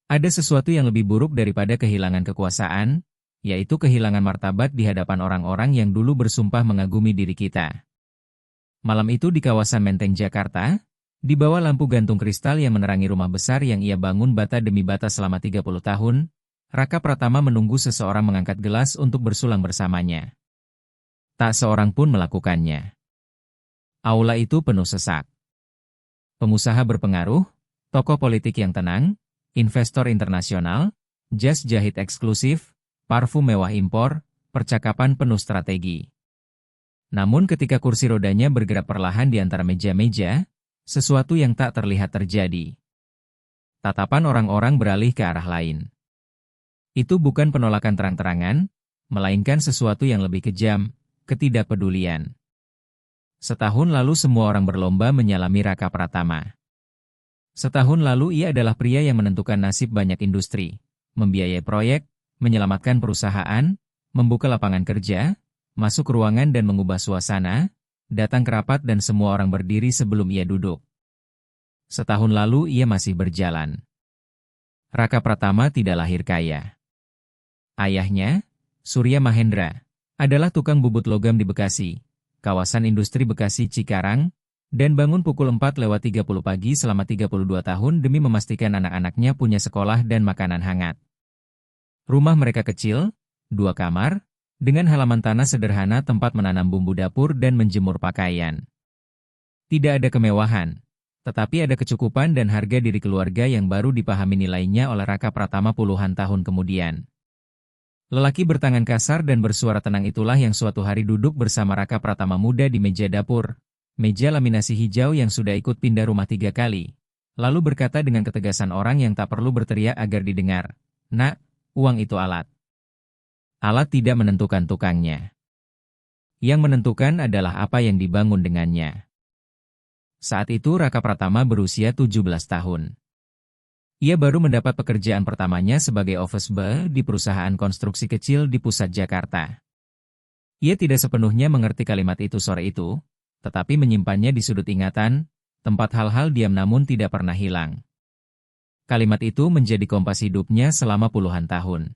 Ada sesuatu yang lebih buruk daripada kehilangan kekuasaan, yaitu kehilangan martabat di hadapan orang-orang yang dulu bersumpah mengagumi diri kita. Malam itu di kawasan Menteng, Jakarta, di bawah lampu gantung kristal yang menerangi rumah besar yang ia bangun bata demi bata selama 30 tahun, Raka Pratama menunggu seseorang mengangkat gelas untuk bersulang bersamanya. Tak seorang pun melakukannya. Aula itu penuh sesak. Pengusaha berpengaruh, tokoh politik yang tenang, investor internasional, jas jahit eksklusif, parfum mewah impor, percakapan penuh strategi. Namun ketika kursi rodanya bergerak perlahan di antara meja-meja, sesuatu yang tak terlihat terjadi. Tatapan orang-orang beralih ke arah lain. Itu bukan penolakan terang-terangan, melainkan sesuatu yang lebih kejam, ketidakpedulian. Setahun lalu semua orang berlomba menyalami Raka Pratama. Setahun lalu ia adalah pria yang menentukan nasib banyak industri, membiayai proyek, menyelamatkan perusahaan, membuka lapangan kerja, masuk ruangan dan mengubah suasana, datang ke rapat dan semua orang berdiri sebelum ia duduk. Setahun lalu ia masih berjalan. Raka Pratama tidak lahir kaya. Ayahnya, Surya Mahendra, adalah tukang bubut logam di Bekasi, kawasan industri Bekasi Cikarang, dan bangun pukul 4:30 pagi selama 32 tahun demi memastikan anak-anaknya punya sekolah dan makanan hangat. Rumah mereka kecil, 2 kamar, dengan halaman tanah sederhana tempat menanam bumbu dapur dan menjemur pakaian. Tidak ada kemewahan, tetapi ada kecukupan dan harga diri keluarga yang baru dipahami nilainya oleh Raka Pratama puluhan tahun kemudian. Lelaki bertangan kasar dan bersuara tenang itulah yang suatu hari duduk bersama Raka Pratama muda di meja dapur, meja laminasi hijau yang sudah ikut pindah rumah 3 kali, lalu berkata dengan ketegasan orang yang tak perlu berteriak agar didengar, "Nak, uang itu alat. Alat tidak menentukan tukangnya. Yang menentukan adalah apa yang dibangun dengannya." Saat itu Raka Pratama berusia 17 tahun. Ia baru mendapat pekerjaan pertamanya sebagai office boy di perusahaan konstruksi kecil di pusat Jakarta. Ia tidak sepenuhnya mengerti kalimat itu sore itu, tetapi menyimpannya di sudut ingatan, tempat hal-hal diam namun tidak pernah hilang. Kalimat itu menjadi kompas hidupnya selama puluhan tahun.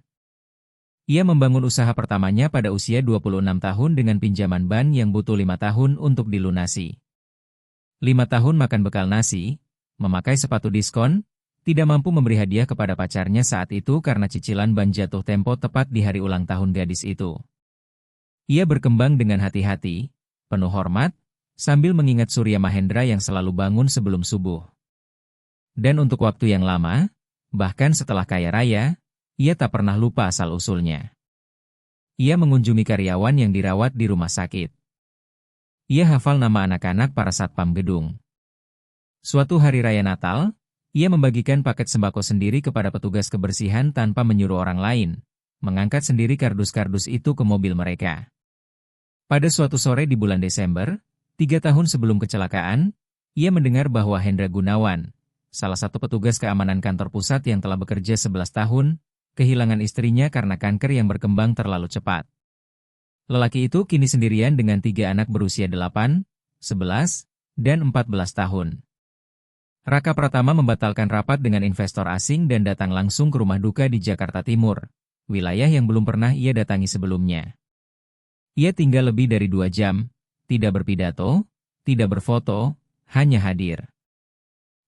Ia membangun usaha pertamanya pada usia 26 tahun dengan pinjaman bank yang butuh 5 tahun untuk dilunasi. 5 tahun makan bekal nasi, memakai sepatu diskon, tidak mampu memberi hadiah kepada pacarnya saat itu karena cicilan ban jatuh tempo tepat di hari ulang tahun gadis itu. Ia berkembang dengan hati-hati, penuh hormat, sambil mengingat Surya Mahendra yang selalu bangun sebelum subuh. Dan untuk waktu yang lama, bahkan setelah kaya raya, ia tak pernah lupa asal-usulnya. Ia mengunjungi karyawan yang dirawat di rumah sakit. Ia hafal nama anak-anak para satpam gedung. Suatu hari raya Natal, ia membagikan paket sembako sendiri kepada petugas kebersihan tanpa menyuruh orang lain, mengangkat sendiri kardus-kardus itu ke mobil mereka. Pada suatu sore di bulan Desember, 3 tahun sebelum kecelakaan, ia mendengar bahwa Hendra Gunawan, salah satu petugas keamanan kantor pusat yang telah bekerja 11 tahun, kehilangan istrinya karena kanker yang berkembang terlalu cepat. Lelaki itu kini sendirian dengan 3 anak berusia 8, 11, dan 14 tahun. Raka Pratama membatalkan rapat dengan investor asing dan datang langsung ke rumah duka di Jakarta Timur, wilayah yang belum pernah ia datangi sebelumnya. Ia tinggal lebih dari 2 jam, tidak berpidato, tidak berfoto, hanya hadir.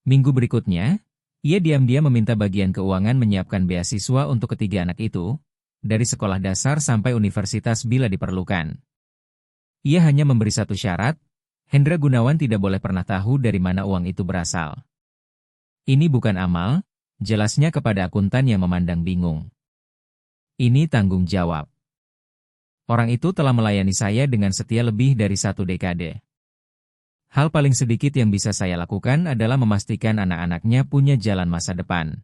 Minggu berikutnya, ia diam-diam meminta bagian keuangan menyiapkan beasiswa untuk ketiga anak itu, dari sekolah dasar sampai universitas bila diperlukan. Ia hanya memberi satu syarat, Hendra Gunawan tidak boleh pernah tahu dari mana uang itu berasal. Ini bukan amal, jelasnya kepada akuntan yang memandang bingung. Ini tanggung jawab. Orang itu telah melayani saya dengan setia lebih dari 1 dekade. Hal paling sedikit yang bisa saya lakukan adalah memastikan anak-anaknya punya jalan masa depan.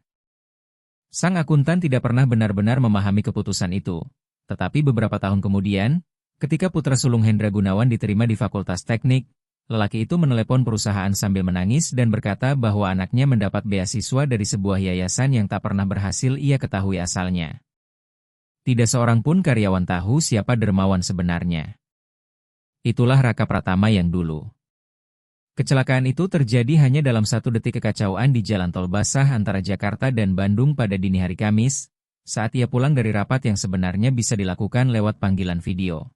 Sang akuntan tidak pernah benar-benar memahami keputusan itu. Tetapi beberapa tahun kemudian, ketika putra sulung Hendra Gunawan diterima di Fakultas Teknik, lelaki itu menelepon perusahaan sambil menangis dan berkata bahwa anaknya mendapat beasiswa dari sebuah yayasan yang tak pernah berhasil ia ketahui asalnya. Tidak seorang pun karyawan tahu siapa dermawan sebenarnya. Itulah Raka Pratama yang dulu. Kecelakaan itu terjadi hanya dalam 1 detik kekacauan di jalan tol basah antara Jakarta dan Bandung pada dini hari Kamis, saat ia pulang dari rapat yang sebenarnya bisa dilakukan lewat panggilan video.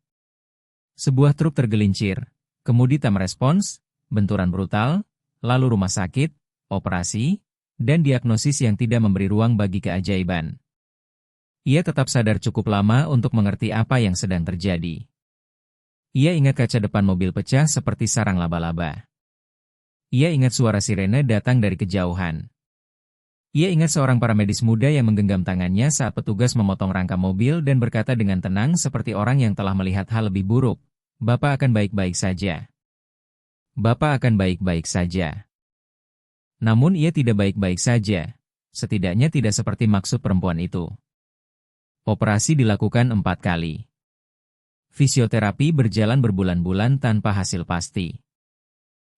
Sebuah truk tergelincir, kemudi tak merespons, benturan brutal, lalu rumah sakit, operasi, dan diagnosis yang tidak memberi ruang bagi keajaiban. Ia tetap sadar cukup lama untuk mengerti apa yang sedang terjadi. Ia ingat kaca depan mobil pecah seperti sarang laba-laba. Ia ingat suara sirene datang dari kejauhan. Ia ingat seorang paramedis muda yang menggenggam tangannya saat petugas memotong rangka mobil dan berkata dengan tenang seperti orang yang telah melihat hal lebih buruk, "Bapak akan baik-baik saja. Bapak akan baik-baik saja." Namun ia tidak baik-baik saja, setidaknya tidak seperti maksud perempuan itu. Operasi dilakukan 4 kali. Fisioterapi berjalan berbulan-bulan tanpa hasil pasti.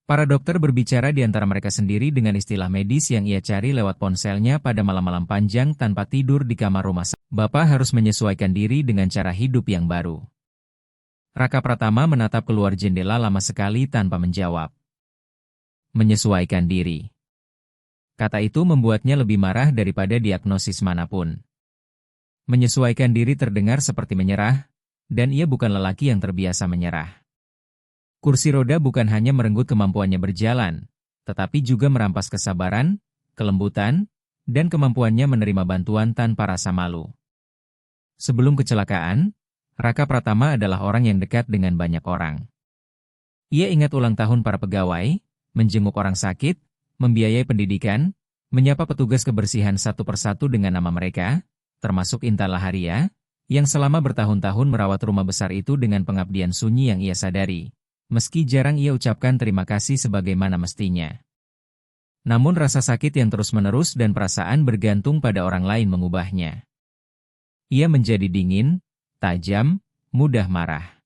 Para dokter berbicara di antara mereka sendiri dengan istilah medis yang ia cari lewat ponselnya pada malam-malam panjang tanpa tidur di kamar rumah sakit. Bapak harus menyesuaikan diri dengan cara hidup yang baru. Raka Pratama menatap keluar jendela lama sekali tanpa menjawab. Menyesuaikan diri. Kata itu membuatnya lebih marah daripada diagnosis manapun. Menyesuaikan diri terdengar seperti menyerah, dan ia bukan lelaki yang terbiasa menyerah. Kursi roda bukan hanya merenggut kemampuannya berjalan, tetapi juga merampas kesabaran, kelembutan, dan kemampuannya menerima bantuan tanpa rasa malu. Sebelum kecelakaan, Raka Pratama adalah orang yang dekat dengan banyak orang. Ia ingat ulang tahun para pegawai, menjenguk orang sakit, membiayai pendidikan, menyapa petugas kebersihan satu persatu dengan nama mereka, termasuk Intan Laharia, yang selama bertahun-tahun merawat rumah besar itu dengan pengabdian sunyi yang ia sadari. Meski jarang ia ucapkan terima kasih sebagaimana mestinya. Namun rasa sakit yang terus-menerus dan perasaan bergantung pada orang lain mengubahnya. Ia menjadi dingin, tajam, mudah marah.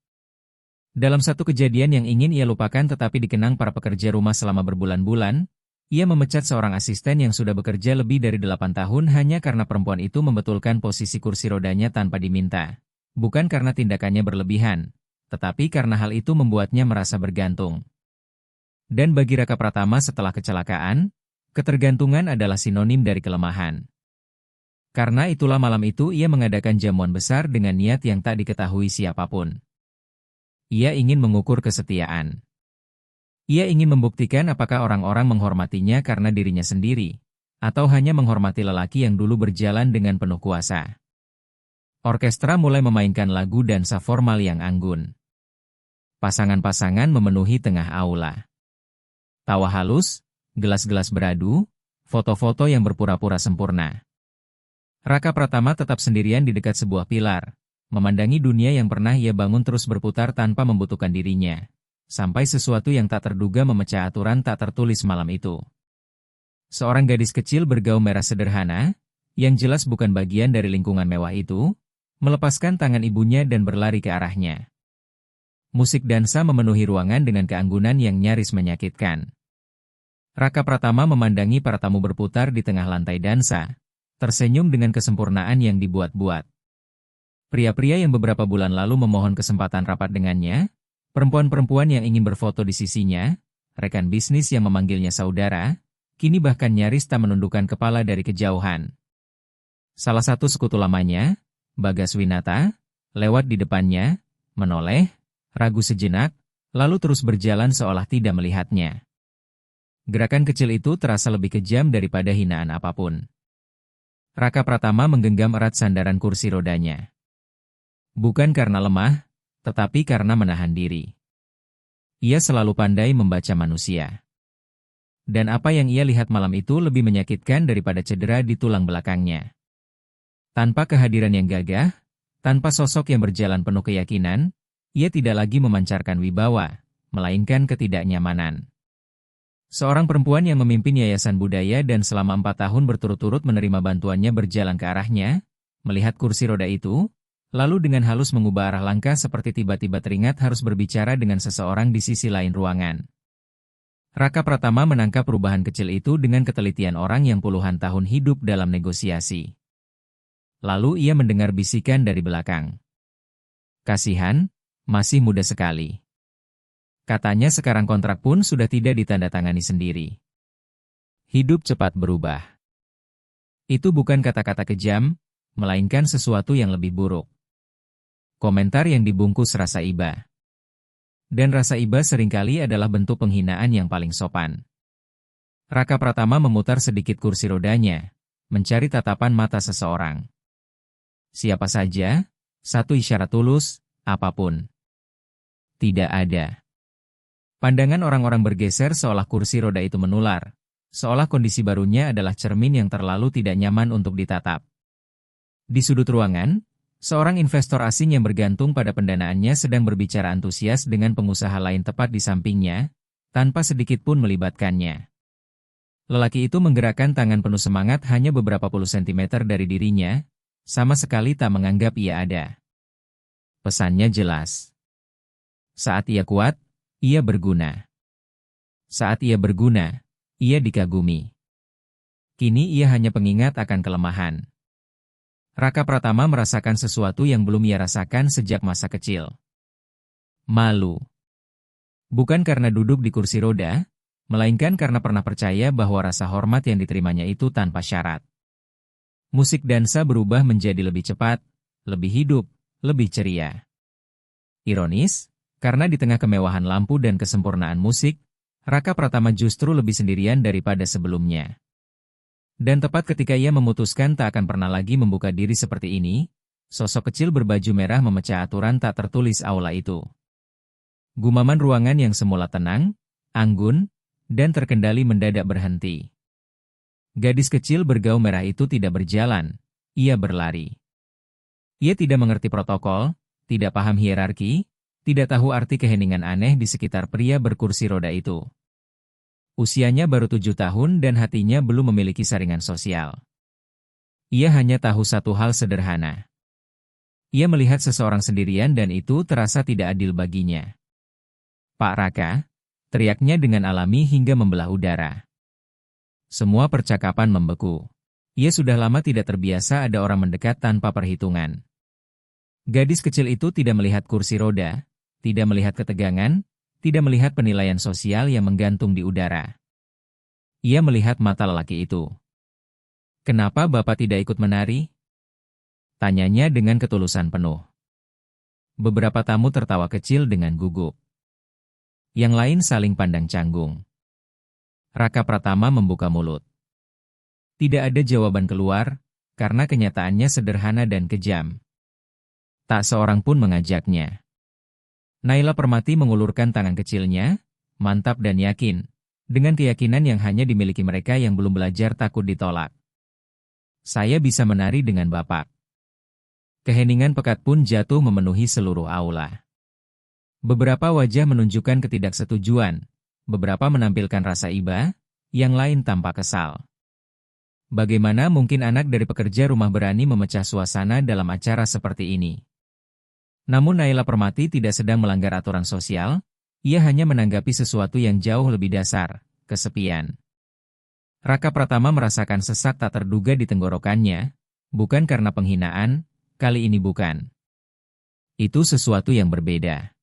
Dalam satu kejadian yang ingin ia lupakan tetapi dikenang para pekerja rumah selama berbulan-bulan, ia memecat seorang asisten yang sudah bekerja lebih dari 8 tahun hanya karena perempuan itu membetulkan posisi kursi rodanya tanpa diminta. Bukan karena tindakannya berlebihan, tetapi karena hal itu membuatnya merasa bergantung. Dan bagi Raka Pratama setelah kecelakaan, ketergantungan adalah sinonim dari kelemahan. Karena itulah malam itu ia mengadakan jamuan besar dengan niat yang tak diketahui siapapun. Ia ingin mengukur kesetiaan. Ia ingin membuktikan apakah orang-orang menghormatinya karena dirinya sendiri, atau hanya menghormati lelaki yang dulu berjalan dengan penuh kuasa. Orkestra mulai memainkan lagu dansa formal yang anggun. Pasangan-pasangan memenuhi tengah aula. Tawa halus, gelas-gelas beradu, foto-foto yang berpura-pura sempurna. Raka Pratama tetap sendirian di dekat sebuah pilar, memandangi dunia yang pernah ia bangun terus berputar tanpa membutuhkan dirinya, sampai sesuatu yang tak terduga memecah aturan tak tertulis malam itu. Seorang gadis kecil bergaun merah sederhana, yang jelas bukan bagian dari lingkungan mewah itu, melepaskan tangan ibunya dan berlari ke arahnya. Musik dansa memenuhi ruangan dengan keanggunan yang nyaris menyakitkan. Raka Pratama memandangi para tamu berputar di tengah lantai dansa, tersenyum dengan kesempurnaan yang dibuat-buat. Pria-pria yang beberapa bulan lalu memohon kesempatan rapat dengannya, perempuan-perempuan yang ingin berfoto di sisinya, rekan bisnis yang memanggilnya saudara, kini bahkan nyaris tak menundukkan kepala dari kejauhan. Salah satu sekutu lamanya, Bagas Winata, lewat di depannya, menoleh, ragu sejenak, lalu terus berjalan seolah tidak melihatnya. Gerakan kecil itu terasa lebih kejam daripada hinaan apapun. Raka Pratama menggenggam erat sandaran kursi rodanya. Bukan karena lemah, tetapi karena menahan diri. Ia selalu pandai membaca manusia. Dan apa yang ia lihat malam itu lebih menyakitkan daripada cedera di tulang belakangnya. Tanpa kehadiran yang gagah, tanpa sosok yang berjalan penuh keyakinan, ia tidak lagi memancarkan wibawa, melainkan ketidaknyamanan. Seorang perempuan yang memimpin yayasan budaya dan selama 4 tahun berturut-turut menerima bantuannya berjalan ke arahnya, melihat kursi roda itu, lalu dengan halus mengubah arah langkah seperti tiba-tiba teringat harus berbicara dengan seseorang di sisi lain ruangan. Raka Pratama menangkap perubahan kecil itu dengan ketelitian orang yang puluhan tahun hidup dalam negosiasi. Lalu ia mendengar bisikan dari belakang. Kasihan, masih muda sekali. Katanya sekarang kontrak pun sudah tidak ditandatangani sendiri. Hidup cepat berubah. Itu bukan kata-kata kejam, melainkan sesuatu yang lebih buruk. Komentar yang dibungkus rasa iba. Dan rasa iba seringkali adalah bentuk penghinaan yang paling sopan. Raka Pratama memutar sedikit kursi rodanya, mencari tatapan mata seseorang. Siapa saja, satu isyarat tulus, apapun. Tidak ada. Pandangan orang-orang bergeser seolah kursi roda itu menular, seolah kondisi barunya adalah cermin yang terlalu tidak nyaman untuk ditatap. Di sudut ruangan, seorang investor asing yang bergantung pada pendanaannya sedang berbicara antusias dengan pengusaha lain tepat di sampingnya, tanpa sedikit pun melibatkannya. Lelaki itu menggerakkan tangan penuh semangat hanya beberapa puluh sentimeter dari dirinya, sama sekali tak menganggap ia ada. Pesannya jelas. Saat ia kuat, ia berguna. Saat ia berguna, ia dikagumi. Kini ia hanya pengingat akan kelemahan. Raka Pratama merasakan sesuatu yang belum ia rasakan sejak masa kecil. Malu. Bukan karena duduk di kursi roda, melainkan karena pernah percaya bahwa rasa hormat yang diterimanya itu tanpa syarat. Musik dansa berubah menjadi lebih cepat, lebih hidup, lebih ceria. Ironis, karena di tengah kemewahan lampu dan kesempurnaan musik, Raka Pratama justru lebih sendirian daripada sebelumnya. Dan tepat ketika ia memutuskan tak akan pernah lagi membuka diri seperti ini, sosok kecil berbaju merah memecah aturan tak tertulis aula itu. Gumaman ruangan yang semula tenang, anggun, dan terkendali mendadak berhenti. Gadis kecil bergaun merah itu tidak berjalan, ia berlari. Ia tidak mengerti protokol, tidak paham hierarki, tidak tahu arti keheningan aneh di sekitar pria berkursi roda itu. Usianya baru 7 tahun dan hatinya belum memiliki saringan sosial. Ia hanya tahu satu hal sederhana. Ia melihat seseorang sendirian dan itu terasa tidak adil baginya. "Pak Raka," teriaknya dengan alami hingga membelah udara. Semua percakapan membeku. Ia sudah lama tidak terbiasa ada orang mendekat tanpa perhitungan. Gadis kecil itu tidak melihat kursi roda, tidak melihat ketegangan, tidak melihat penilaian sosial yang menggantung di udara. Ia melihat mata lelaki itu. "Kenapa Bapak tidak ikut menari?" tanyanya dengan ketulusan penuh. Beberapa tamu tertawa kecil dengan gugup. Yang lain saling pandang canggung. Raka Pratama membuka mulut. Tidak ada jawaban keluar, karena kenyataannya sederhana dan kejam. Tak seorang pun mengajaknya. Naila Permati mengulurkan tangan kecilnya, mantap dan yakin, dengan keyakinan yang hanya dimiliki mereka yang belum belajar takut ditolak. "Saya bisa menari dengan Bapak." Keheningan pekat pun jatuh memenuhi seluruh aula. Beberapa wajah menunjukkan ketidaksetujuan, beberapa menampilkan rasa iba, yang lain tampak kesal. Bagaimana mungkin anak dari pekerja rumah berani memecah suasana dalam acara seperti ini? Namun Naila Permati tidak sedang melanggar aturan sosial, ia hanya menanggapi sesuatu yang jauh lebih dasar, kesepian. Raka Pratama merasakan sesak tak terduga di tenggorokannya, bukan karena penghinaan, kali ini bukan. Itu sesuatu yang berbeda.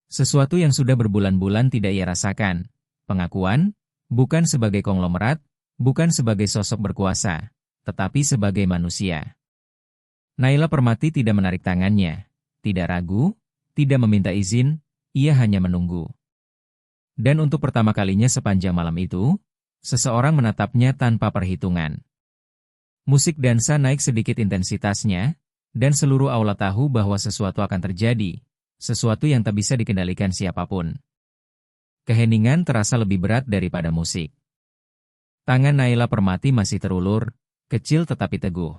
Sesuatu yang sudah berbulan-bulan tidak ia rasakan. Pengakuan, bukan sebagai konglomerat, bukan sebagai sosok berkuasa, tetapi sebagai manusia. Naila Permati tidak menarik tangannya, tidak ragu, tidak meminta izin, ia hanya menunggu. Dan untuk pertama kalinya sepanjang malam itu, seseorang menatapnya tanpa perhitungan. Musik dansa naik sedikit intensitasnya, dan seluruh aula tahu bahwa sesuatu akan terjadi. Sesuatu yang tak bisa dikendalikan siapapun. Keheningan terasa lebih berat daripada musik. Tangan Naila Permati masih terulur, kecil tetapi teguh.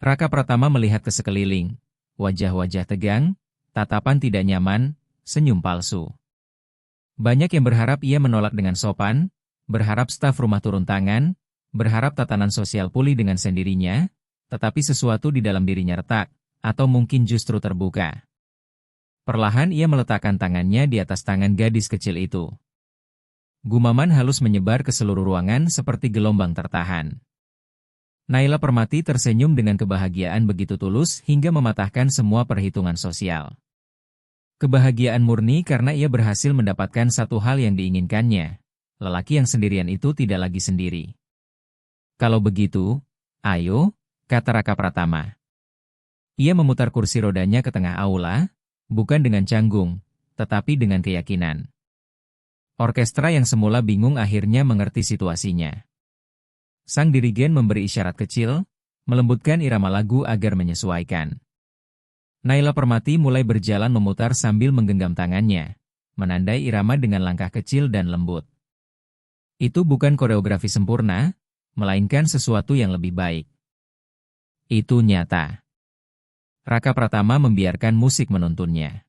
Raka Pratama melihat ke sekeliling, wajah-wajah tegang, tatapan tidak nyaman, senyum palsu. Banyak yang berharap ia menolak dengan sopan, berharap staf rumah turun tangan, berharap tatanan sosial pulih dengan sendirinya, tetapi sesuatu di dalam dirinya retak, atau mungkin justru terbuka. Perlahan ia meletakkan tangannya di atas tangan gadis kecil itu. Gumaman halus menyebar ke seluruh ruangan seperti gelombang tertahan. Naila Permati tersenyum dengan kebahagiaan begitu tulus hingga mematahkan semua perhitungan sosial. Kebahagiaan murni karena ia berhasil mendapatkan satu hal yang diinginkannya. Lelaki yang sendirian itu tidak lagi sendiri. Kalau begitu, ayo, kata Raka Pratama. Ia memutar kursi rodanya ke tengah aula, bukan dengan canggung, tetapi dengan keyakinan. Orkestra yang semula bingung akhirnya mengerti situasinya. Sang dirigen memberi isyarat kecil, melembutkan irama lagu agar menyesuaikan. Naila Permati mulai berjalan memutar sambil menggenggam tangannya, menandai irama dengan langkah kecil dan lembut. Itu bukan koreografi sempurna, melainkan sesuatu yang lebih baik. Itu nyata. Raka Pratama membiarkan musik menuntunnya.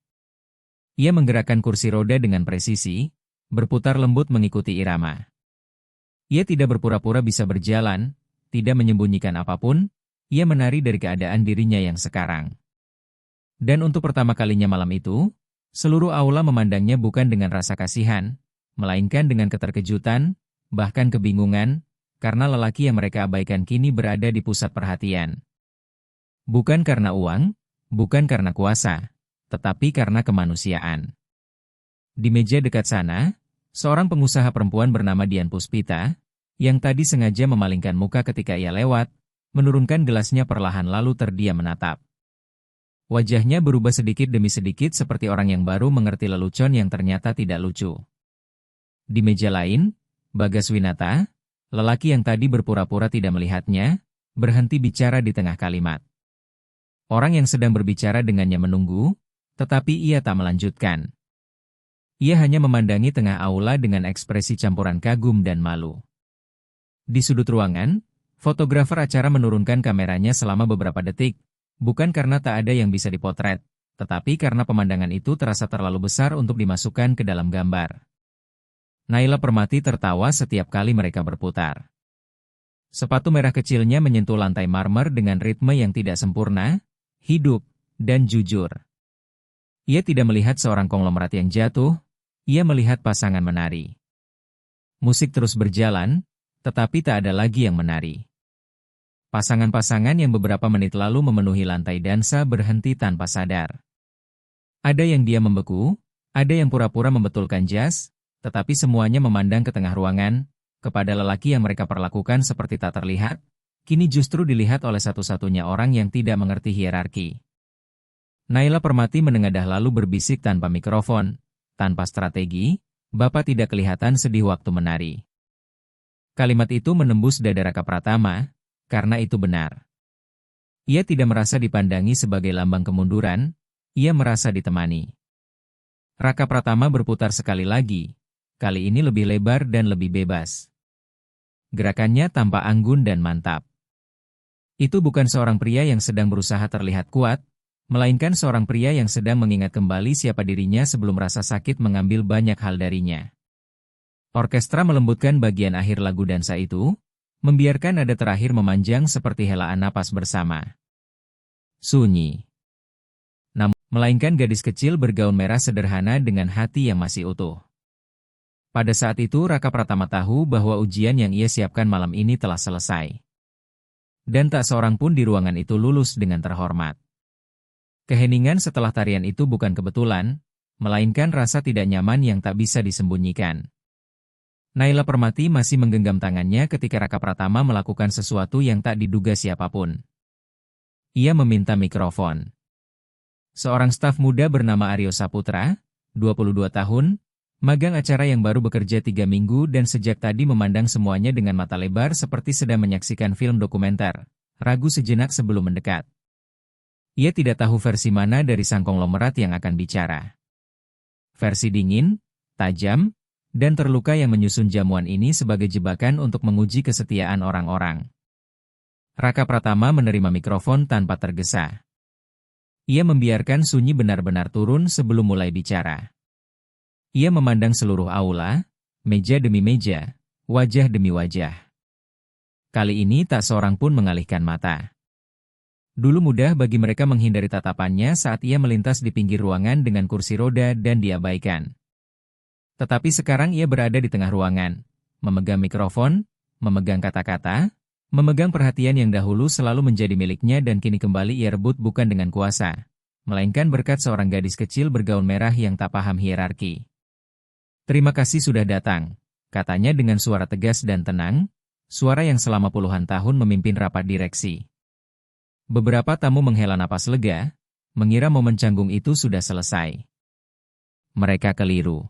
Ia menggerakkan kursi roda dengan presisi, berputar lembut mengikuti irama. Ia tidak berpura-pura bisa berjalan, tidak menyembunyikan apapun, ia menari dari keadaan dirinya yang sekarang. Dan untuk pertama kalinya malam itu, seluruh aula memandangnya bukan dengan rasa kasihan, melainkan dengan keterkejutan, bahkan kebingungan, karena lelaki yang mereka abaikan kini berada di pusat perhatian. Bukan karena uang, bukan karena kuasa, tetapi karena kemanusiaan. Di meja dekat sana, seorang pengusaha perempuan bernama Dian Puspita, yang tadi sengaja memalingkan muka ketika ia lewat, menurunkan gelasnya perlahan lalu terdiam menatap. Wajahnya berubah sedikit demi sedikit seperti orang yang baru mengerti lelucon yang ternyata tidak lucu. Di meja lain, Bagas Winata, lelaki yang tadi berpura-pura tidak melihatnya, berhenti bicara di tengah kalimat. Orang yang sedang berbicara dengannya menunggu, tetapi ia tak melanjutkan. Ia hanya memandangi tengah aula dengan ekspresi campuran kagum dan malu. Di sudut ruangan, fotografer acara menurunkan kameranya selama beberapa detik, bukan karena tak ada yang bisa dipotret, tetapi karena pemandangan itu terasa terlalu besar untuk dimasukkan ke dalam gambar. Naila Permati tertawa setiap kali mereka berputar. Sepatu merah kecilnya menyentuh lantai marmer dengan ritme yang tidak sempurna, hidup, dan jujur. Ia tidak melihat seorang konglomerat yang jatuh, ia melihat pasangan menari. Musik terus berjalan, tetapi tak ada lagi yang menari. Pasangan-pasangan yang beberapa menit lalu memenuhi lantai dansa berhenti tanpa sadar. Ada yang diam membeku, ada yang pura-pura membetulkan jas, tetapi semuanya memandang ke tengah ruangan, kepada lelaki yang mereka perlakukan seperti tak terlihat, kini justru dilihat oleh satu-satunya orang yang tidak mengerti hierarki. Naila Permati menengadah lalu berbisik tanpa mikrofon, tanpa strategi, "Bapak tidak kelihatan sedih waktu menari." Kalimat itu menembus dada Raka Pratama, karena itu benar. Ia tidak merasa dipandangi sebagai lambang kemunduran, ia merasa ditemani. Raka Pratama berputar sekali lagi, kali ini lebih lebar dan lebih bebas. Gerakannya tampak anggun dan mantap. Itu bukan seorang pria yang sedang berusaha terlihat kuat, melainkan seorang pria yang sedang mengingat kembali siapa dirinya sebelum rasa sakit mengambil banyak hal darinya. Orkestra melembutkan bagian akhir lagu dansa itu, membiarkan nada terakhir memanjang seperti helaan napas bersama. Sunyi. Namun, melainkan gadis kecil bergaun merah sederhana dengan hati yang masih utuh. Pada saat itu Raka Pratama tahu bahwa ujian yang ia siapkan malam ini telah selesai. Dan tak seorang pun di ruangan itu lulus dengan terhormat. Keheningan setelah tarian itu bukan kebetulan, melainkan rasa tidak nyaman yang tak bisa disembunyikan. Naila Permati masih menggenggam tangannya ketika Raka Pratama melakukan sesuatu yang tak diduga siapapun. Ia meminta mikrofon. Seorang staf muda bernama Aryo Saputra, 22 tahun, magang acara yang baru bekerja 3 minggu dan sejak tadi memandang semuanya dengan mata lebar seperti sedang menyaksikan film dokumenter, ragu sejenak sebelum mendekat. Ia tidak tahu versi mana dari sang konglomerat yang akan bicara. Versi dingin, tajam, dan terluka yang menyusun jamuan ini sebagai jebakan untuk menguji kesetiaan orang-orang. Raka Pratama menerima mikrofon tanpa tergesa. Ia membiarkan sunyi benar-benar turun sebelum mulai bicara. Ia memandang seluruh aula, meja demi meja, wajah demi wajah. Kali ini tak seorang pun mengalihkan mata. Dulu mudah bagi mereka menghindari tatapannya saat ia melintas di pinggir ruangan dengan kursi roda dan diabaikan. Tetapi sekarang ia berada di tengah ruangan, memegang mikrofon, memegang kata-kata, memegang perhatian yang dahulu selalu menjadi miliknya dan kini kembali ia rebut bukan dengan kuasa, melainkan berkat seorang gadis kecil bergaun merah yang tak paham hierarki. "Terima kasih sudah datang," katanya dengan suara tegas dan tenang, suara yang selama puluhan tahun memimpin rapat direksi. Beberapa tamu menghela napas lega, mengira momen canggung itu sudah selesai. Mereka keliru.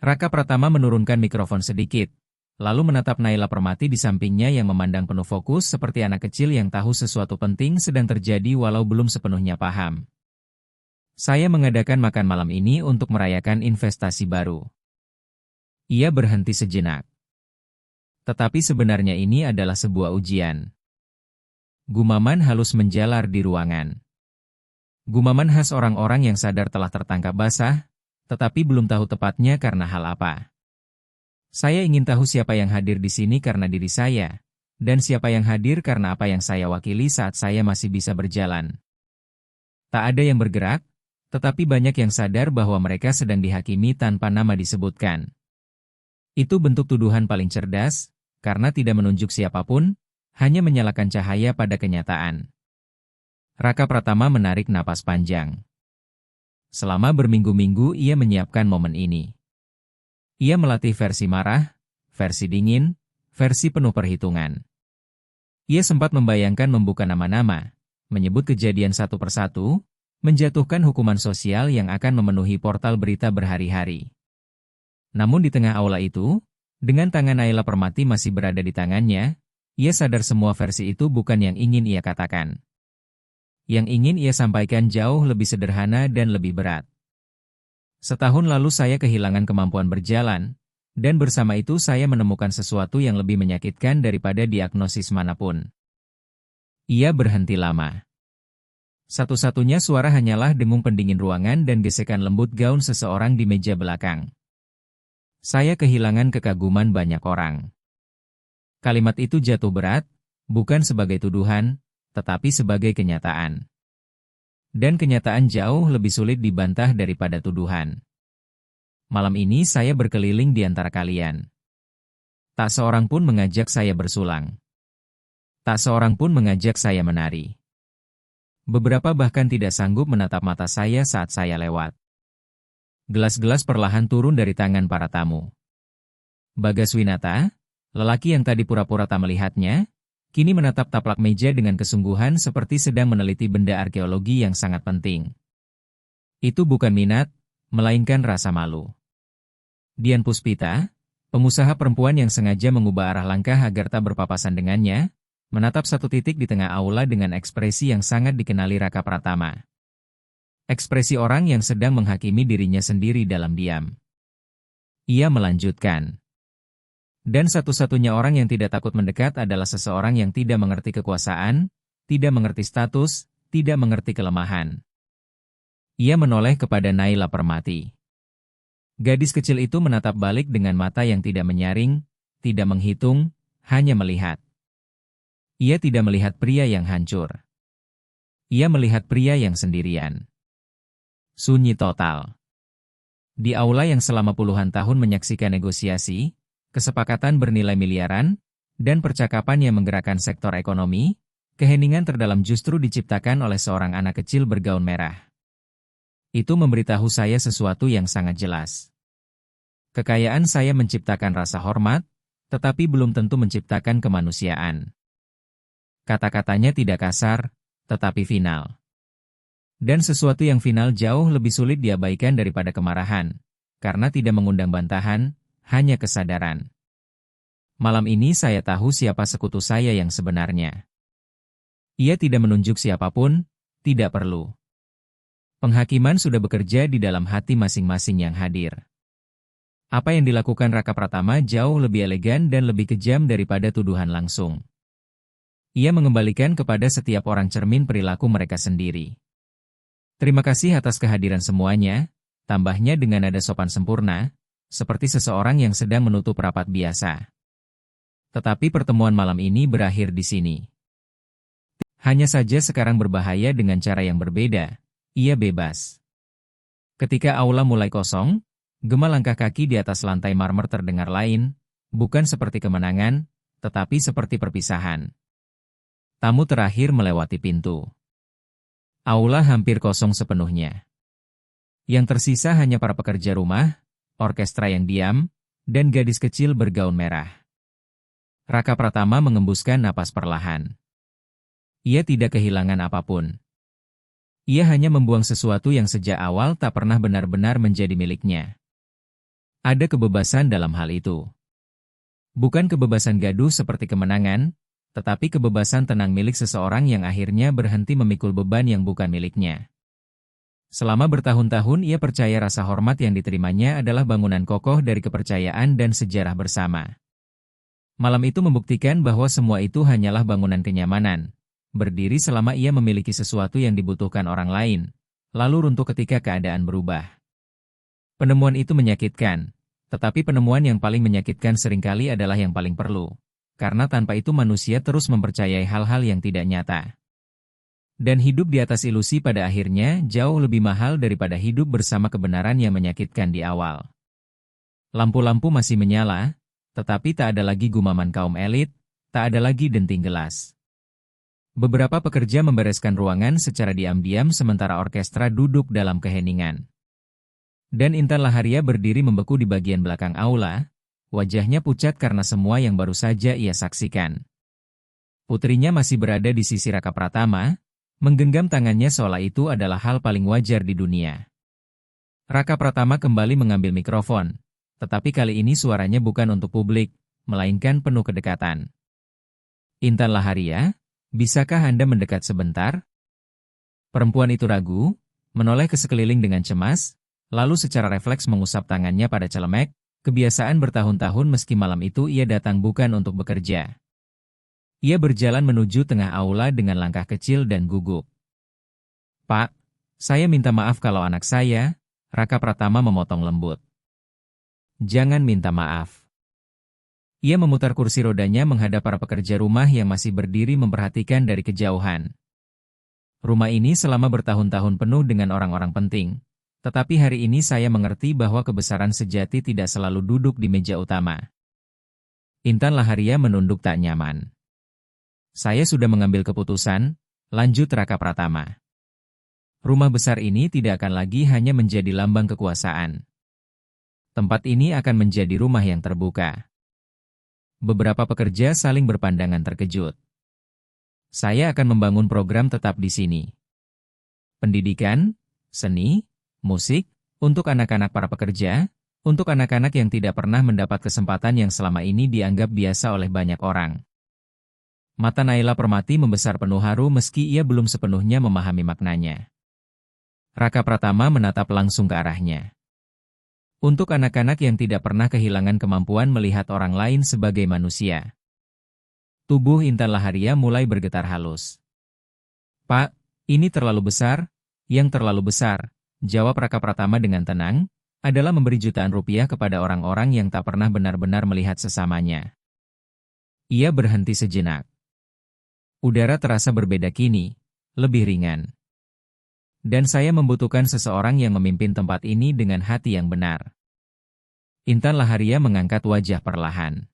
Raka Pratama menurunkan mikrofon sedikit, lalu menatap Naila Permati di sampingnya yang memandang penuh fokus seperti anak kecil yang tahu sesuatu penting sedang terjadi walau belum sepenuhnya paham. "Saya mengadakan makan malam ini untuk merayakan investasi baru." Ia berhenti sejenak. "Tetapi sebenarnya ini adalah sebuah ujian." Gumaman halus menjalar di ruangan. Gumaman khas orang-orang yang sadar telah tertangkap basah, tetapi belum tahu tepatnya karena hal apa. "Saya ingin tahu siapa yang hadir di sini karena diri saya, dan siapa yang hadir karena apa yang saya wakili saat saya masih bisa berjalan." Tak ada yang bergerak, tetapi banyak yang sadar bahwa mereka sedang dihakimi tanpa nama disebutkan. Itu bentuk tuduhan paling cerdas, karena tidak menunjuk siapapun, hanya menyalakan cahaya pada kenyataan. Raka Pratama menarik napas panjang. Selama berminggu-minggu ia menyiapkan momen ini. Ia melatih versi marah, versi dingin, versi penuh perhitungan. Ia sempat membayangkan membuka nama-nama, menyebut kejadian satu persatu, menjatuhkan hukuman sosial yang akan memenuhi portal berita berhari-hari. Namun di tengah aula itu, dengan tangan Naila Permati masih berada di tangannya, ia sadar semua versi itu bukan yang ingin ia katakan. Yang ingin ia sampaikan jauh lebih sederhana dan lebih berat. "Setahun lalu saya kehilangan kemampuan berjalan, dan bersama itu saya menemukan sesuatu yang lebih menyakitkan daripada diagnosis manapun." Ia berhenti lama. Satu-satunya suara hanyalah dengung pendingin ruangan dan gesekan lembut gaun seseorang di meja belakang. "Saya kehilangan kekaguman banyak orang." Kalimat itu jatuh berat, bukan sebagai tuduhan, tetapi sebagai kenyataan. Dan kenyataan jauh lebih sulit dibantah daripada tuduhan. Malam ini saya berkeliling di antara kalian. Tak seorang pun mengajak saya bersulang. Tak seorang pun mengajak saya menari. Beberapa bahkan tidak sanggup menatap mata saya saat saya lewat. Gelas-gelas perlahan turun dari tangan para tamu. Bagas Winata, lelaki yang tadi pura-pura tak melihatnya, kini menatap taplak meja dengan kesungguhan seperti sedang meneliti benda arkeologi yang sangat penting. Itu bukan minat, melainkan rasa malu. Dian Puspita, pengusaha perempuan yang sengaja mengubah arah langkah agar tak berpapasan dengannya, menatap satu titik di tengah aula dengan ekspresi yang sangat dikenali Raka Pratama. Ekspresi orang yang sedang menghakimi dirinya sendiri dalam diam. Ia melanjutkan. "Dan satu-satunya orang yang tidak takut mendekat adalah seseorang yang tidak mengerti kekuasaan, tidak mengerti status, tidak mengerti kelemahan." Ia menoleh kepada Naila Permati. Gadis kecil itu menatap balik dengan mata yang tidak menyaring, tidak menghitung, hanya melihat. Ia tidak melihat pria yang hancur. Ia melihat pria yang sendirian. Sunyi total. Di aula yang selama puluhan tahun menyaksikan negosiasi, kesepakatan bernilai miliaran, dan percakapan yang menggerakkan sektor ekonomi, keheningan terdalam justru diciptakan oleh seorang anak kecil bergaun merah. Itu memberitahu saya sesuatu yang sangat jelas. Kekayaan saya menciptakan rasa hormat, tetapi belum tentu menciptakan kemanusiaan. Kata-katanya tidak kasar, tetapi final. Dan sesuatu yang final jauh lebih sulit diabaikan daripada kemarahan, karena tidak mengundang bantahan, hanya kesadaran. Malam ini saya tahu siapa sekutu saya yang sebenarnya. Ia tidak menunjuk siapapun, tidak perlu. Penghakiman sudah bekerja di dalam hati masing-masing yang hadir. Apa yang dilakukan Raka Pratama jauh lebih elegan dan lebih kejam daripada tuduhan langsung. Ia mengembalikan kepada setiap orang cermin perilaku mereka sendiri. "Terima kasih atas kehadiran semuanya," tambahnya dengan nada sopan sempurna, seperti seseorang yang sedang menutup rapat biasa. "Tetapi pertemuan malam ini berakhir di sini. Hanya saja sekarang berbahaya dengan cara yang berbeda, ia bebas." Ketika aula mulai kosong, gema langkah kaki di atas lantai marmer terdengar lain, bukan seperti kemenangan, tetapi seperti perpisahan. Tamu terakhir melewati pintu. Aula hampir kosong sepenuhnya. Yang tersisa hanya para pekerja rumah, orkestra yang diam, dan gadis kecil bergaun merah. Raka Pratama mengembuskan napas perlahan. Ia tidak kehilangan apapun. Ia hanya membuang sesuatu yang sejak awal tak pernah benar-benar menjadi miliknya. Ada kebebasan dalam hal itu. Bukan kebebasan gaduh seperti kemenangan, tetapi kebebasan tenang milik seseorang yang akhirnya berhenti memikul beban yang bukan miliknya. Selama bertahun-tahun ia percaya rasa hormat yang diterimanya adalah bangunan kokoh dari kepercayaan dan sejarah bersama. Malam itu membuktikan bahwa semua itu hanyalah bangunan kenyamanan, berdiri selama ia memiliki sesuatu yang dibutuhkan orang lain, lalu runtuh ketika keadaan berubah. Penemuan itu menyakitkan, tetapi penemuan yang paling menyakitkan seringkali adalah yang paling perlu, karena tanpa itu manusia terus mempercayai hal-hal yang tidak nyata. Dan hidup di atas ilusi pada akhirnya jauh lebih mahal daripada hidup bersama kebenaran yang menyakitkan di awal. Lampu-lampu masih menyala, tetapi tak ada lagi gumaman kaum elit, tak ada lagi denting gelas. Beberapa pekerja membereskan ruangan secara diam-diam sementara orkestra duduk dalam keheningan. Dan Intan Laharia berdiri membeku di bagian belakang aula, wajahnya pucat karena semua yang baru saja ia saksikan. Putrinya masih berada di sisi Raka Pratama, menggenggam tangannya seolah itu adalah hal paling wajar di dunia. Raka Pratama kembali mengambil mikrofon, tetapi kali ini suaranya bukan untuk publik, melainkan penuh kedekatan. Intan Laharia, bisakah Anda mendekat sebentar? Perempuan itu ragu, menoleh ke sekeliling dengan cemas, lalu secara refleks mengusap tangannya pada celemek, kebiasaan bertahun-tahun meski malam itu ia datang bukan untuk bekerja. Ia berjalan menuju tengah aula dengan langkah kecil dan gugup. "Pak, saya minta maaf kalau anak saya," Raka Pratama memotong lembut. "Jangan minta maaf." Ia memutar kursi rodanya menghadap para pekerja rumah yang masih berdiri memperhatikan dari kejauhan. Rumah ini selama bertahun-tahun penuh dengan orang-orang penting, tetapi hari ini saya mengerti bahwa kebesaran sejati tidak selalu duduk di meja utama. Intan Laharia menunduk tak nyaman. "Saya sudah mengambil keputusan," lanjut Raka Pratama. "Rumah besar ini tidak akan lagi hanya menjadi lambang kekuasaan. Tempat ini akan menjadi rumah yang terbuka." Beberapa pekerja saling berpandangan terkejut. "Saya akan membangun program tetap di sini. Pendidikan, seni, musik, untuk anak-anak para pekerja, untuk anak-anak yang tidak pernah mendapat kesempatan yang selama ini dianggap biasa oleh banyak orang." Mata Naila Permati membesar penuh haru meski ia belum sepenuhnya memahami maknanya. Raka Pratama menatap langsung ke arahnya. "Untuk anak-anak yang tidak pernah kehilangan kemampuan melihat orang lain sebagai manusia." Tubuh Intan Laharia mulai bergetar halus. "Pak, ini terlalu besar." "Yang terlalu besar," jawab Raka Pratama dengan tenang, "adalah memberi jutaan rupiah kepada orang-orang yang tak pernah benar-benar melihat sesamanya." Ia berhenti sejenak. Udara terasa berbeda kini, lebih ringan. "Dan saya membutuhkan seseorang yang memimpin tempat ini dengan hati yang benar." Intan Laharia mengangkat wajah perlahan.